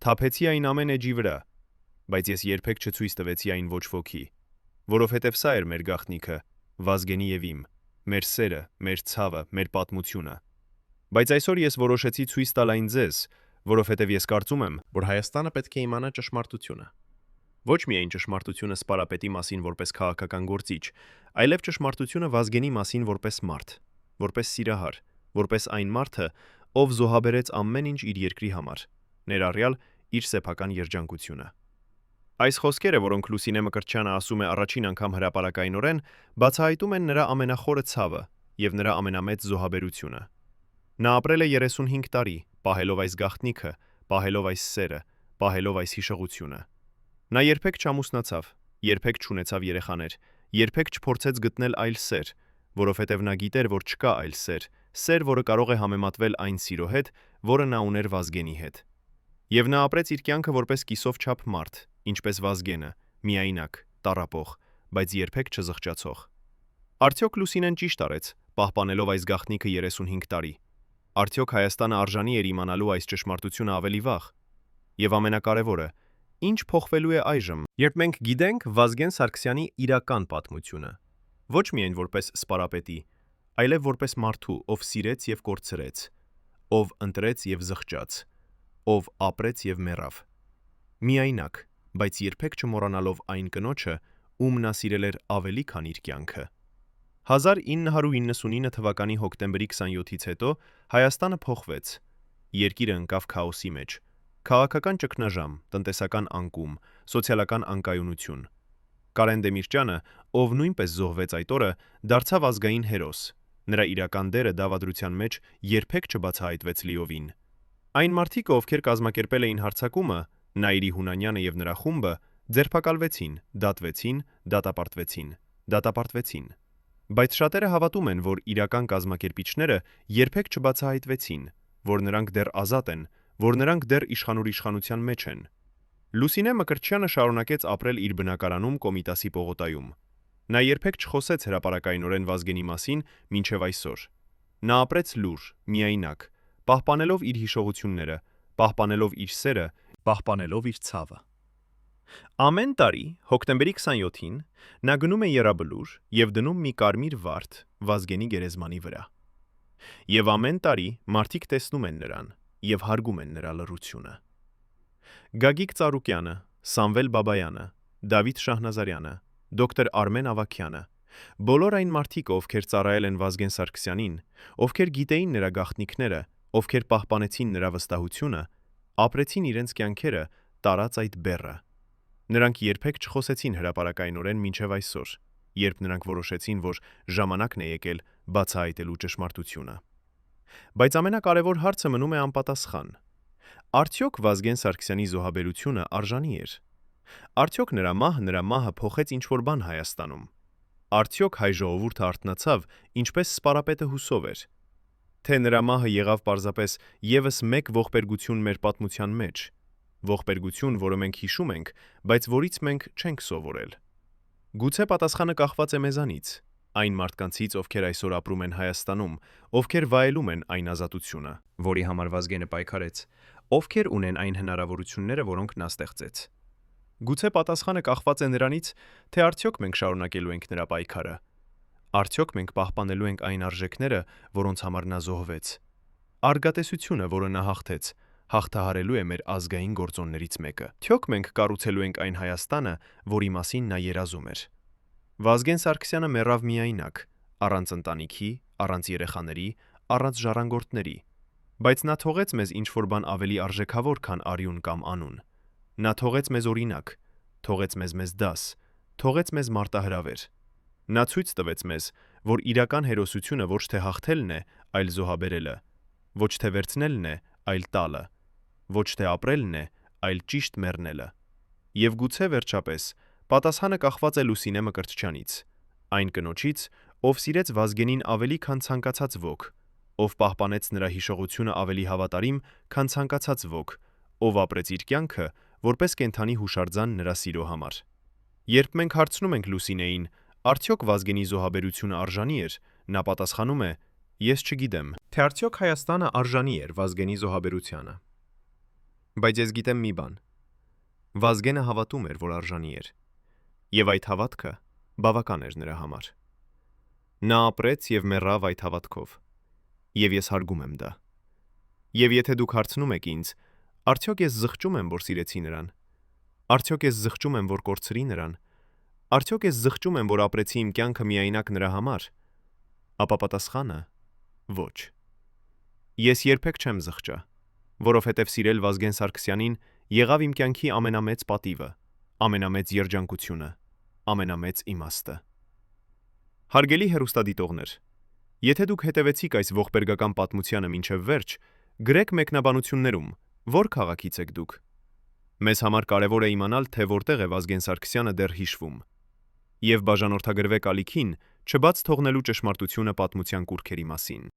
Թափեցի այն ամեն էջի վրա։ Բայց ես երբեք չցույց տվեցի այն ոչ ոքի, որովհետև սա էր մեր գաղտնիքը, Վազգենի եւ իմ, մեր սերը, մեր ցավը, մեր պատմությունը։ Բայց այսօր ես որոշեցի ցույց տալ այն ձեզ, որովհետև ես կարծում եմ, որ Հայաստանը պետք է իմանա ճշմարտությունը։ Ոչ միայն ճշմարտությունը Սպարապետի մասին որպես քաղաքական գործիչ, այլև ճշմարտությունը Վազգենի մասին որպես մարդ, որպես սիրահար, որպես այն մարդը, ով զոհաբերեց ամեն ինչ իր երկրի համար, ներառյալ իր սեփական երջանկությունը։ Այս խոսքերը, որոնք Լուսինե Մկրտչյանը ասում է առաջին անգամ հրապարակայնորեն, բացահայտում են նրա ամենախորը ցավը եւ նրա ամենամեծ զոհաբերությունը։ Նա ապրել է 35 տարի, պահելով այս գաղտնիքը, պահելով այս սերը, պահելով այս հիշողությունը։ Նա երբեք չամուսնացավ, երբեք չունեցավ երեխաներ, երբեք չփորձեց գտնել այլ սեր, որովհետև նա գիտեր, որ չկա այլ սեր, որը կարող է համեմատվել այն սիրո հետ, որը նա ուներ Վազգենի հետ։ Եվ նա ապրեց իր կյանքը որպես կիսով չափ մարդ, ինչպես Վազգենը, միայնակ, տառապող, բայց երբեք չզղջացող։ Արդյոք Լուսինեն ճիշտ արեց, պահպանելով այս գաղտնիքը 35 տարի։ Արդյոք Հայաստանը արժանի էր իմանալու այս ճշմարտությունը ավելի վաղ։ Եվ ամենակարևորը, ինչ փոխվելու է այժմ, երբ մենք գիտենք Վազգեն Սարգսյանի իրական պատմությունը, ոչ միայն որպես Սպարապետի, այլև որպես մարդու, ով սիրեց եւ կորցրեց, ով ընտրեց եւ զղջաց, ով ապրեց եւ մեռավ։ Միայնակ, բայց երբեք չմոռանալով այն կնոջը, ում նա սիրել էր ավելի, քան իր կյանքը։ 1999 թվականի հոկտեմբերի 27-ից հետո Հայաստանը փոխվեց։ Երկիրը ընկավ քաոսի մեջ։ Քաղաքական ճգնաժամ, տնտեսական անկում, սոցիալական անկայունություն։ Կարեն Դեմիրճյանը, ով նույնպես զոհվեց այդ օրը, դարձավ ազգային հերոս։ Նրա իրական դերը դավադրության մեջ երբեք չբացահայտվեց լիովին։ Այն մարդիկ, ովքեր կազմակերպել էին հարձակումը, Նաիրի Հունանյանը եւ նրա խումբը, ձերբակալվեցին, դատապարտվեցին։ Բայց շատերը հավատում են, որ իրական կազմակերպիչները երբեք չբացահայտվեցին, որ նրանք դեռ ազատ են, որ նրանք դեռ իշխանության մեջ են։ Լուսինե Մկրտչյանը շարունակեց ապրել իր բնակարանում Կոմիտասի պողոտայում։ Նա երբեք չխոսեց հրապարակայնորեն Վազգենի մասին մինչև այսօր։ Նա ապրեց լուռ, միայնակ, պահպանելով իր հիշողությունները, պահպանելով իր սերը, պահպանելով իր ցավը։ Ամեն տարի, հոկտեմբերի 27-ին, նա գնում է Եռաբլուր եւ դնում մի կարմիր վարդ Վազգենի գերեզմանի վրա։ Եվ ամեն տարի մարդիկ տեսնում են նրան եւ հարգում են նրա լռությունը։ Գագիկ Ծառուկյանը, Սամվել Բաբայանը, Դավիթ Շահնազարյանը, դոկտոր Արմեն Ավագյանը, բոլոր այն մարդիկ, ովքեր ծառայել են Վազգեն Սարգսյանին, ովքեր գիտեին նրա գաղտնիքները, ովքեր պահպանեցին նրա վստահությունը, ապրեցին իրենց կյանքերը տարած այդ բեռը։ Նրանք երբեք չխոսեցին հրապարակայնորեն մինչև այսօր։ երբ նրանք որոշեցին, որ ժամանակն է եկել բացահայտելու ճշմարտությունը։ Բայց ամենակարևոր հարցը մնում է անպատասխան։ Արդյոք Վազգեն Սարգսյանի զոհաբերությունը արժանի էր։ Արդյոք նրա մահը փոխեց ինչ-որ բան Հայաստանում։ Արդյոք հայ ժողովուրդը արթնացավ, ինչպես Սպարապետը հուսով էր։ Թե նրա մահը եղավ պարզապես ևս մեկ ողբերգություն մեր պատմության մեջ, ողբերգություն, որը մենք հիշում ենք, բայց որից մենք չենք սովորել։ Գուցե պատասխանը կախված է մեզանից, այն մարդկանցից, ովքեր այսօր ապրում են Հայաստանում, ովքեր վայելում են այն ազատությունը, որի համար Վազգենը պայքարեց, ովքեր ունեն այն հնարավորությունները, որոնք նա ստեղծեց։ Գուցե պատասխանը կախված է նրանից, թե արդյոք մենք շարունակելու ենք նրա պայքարը։ Արդյոք մենք պահպանելու ենք այն արժեքները, որոնց համար նա զոհվեց։ Արգատեսությունը, որը նա հաղթեց, հաղթահարելու է մեր ազգային գործոններից մեկը։ Թյոք մենք կառուցելու ենք այն Հայաստանը, որի մասին նա երազում էր։ Վազգեն Սարգսյանը մեռավ միայնակ, առանց ընտանիքի, առանց երեխաների, առանց ժառանգորդների, բայց նա թողեց մեզ ինչ-որ բան ավելի արժեքավոր, քան արյուն կամ անուն։ Նա թողեց մեզ օրինակ, թողեց մեզ դաս, թողեց մեզ մարտահրավեր։ Նա ցույց տվեց մեզ, որ իրական հերոսությունը ոչ թե հաղթելն է, այլ զոհաբերելը, ոչ թե վերցնելն է, այլ տալը, ոչ թե ապրելն է, այլ ճիշտ մեռնելը։ Եվ գուցե վերջապես պատասխանը կախված է Լուսինե Մկրտչյանից, այն կնոջից, ով սիրեց Վազգենին ավելի, քան ցանկացած ոք, ով պահպանեց նրա հիշողությունը ավելի հավատարիմ, քան ցանկացած ոք, ով ապրեց իր կյանքը որպես կենդանի հուշարձան նրա սիրո համար։ Երբ մենք հարցնում ենք Լուսինեին, արդյոք Վազգենի զոհաբերությունը արժանի էր, նա պատասխանում է. ես չգիտեմ, թե արդյոք Հայաստանը արժանի էր Վազգենի զոհաբերությանը։ Բայց ես գիտեմ մի բան. Վազգենը հավատում էր, որ արժանի էր, եւ այդ հավատքը բավական էր նրա համար։ Նա ապրեց եւ մեռավ այդ հավատքով, եւ ես հարգում եմ դա։ Եվ եթե դուք հարցնում եք ինձ, արդյոք ես զղջում եմ, որ սիրեցի նրան, արդյոք ես զղջում եմ, որ կորցրի նրան, արդյոք ես զղջում եմ, որ ապրեցի իմ կյանքը միայնակ նրա համար, ապա պատասխանը ոչ։ Ես երբեք չեմ զղջա, որովհետև սիրել Վազգեն Սարգսյանին եղավ իմ կյանքի ամենամեծ պատիվը, ամենամեծ երջանկությունը, ամենամեծ իմաստը։ Հարգելի հեռուստադիտողներ, եթե դուք հետևեցիք այս ողբերգական պատմությանը մինչև վերջ, գրեք մեկնաբանություններում, որ քաղաքից եք դուք։ Մեզ համար կարևոր է իմանալ, թե որտեղ է Վազգեն Սարգսյանը դեռ հիշվում։ Եվ բաժանորդագրվեք ալիքին, չբաց թողնելու ճշմարտությունը պատմության կուռքերի մասին։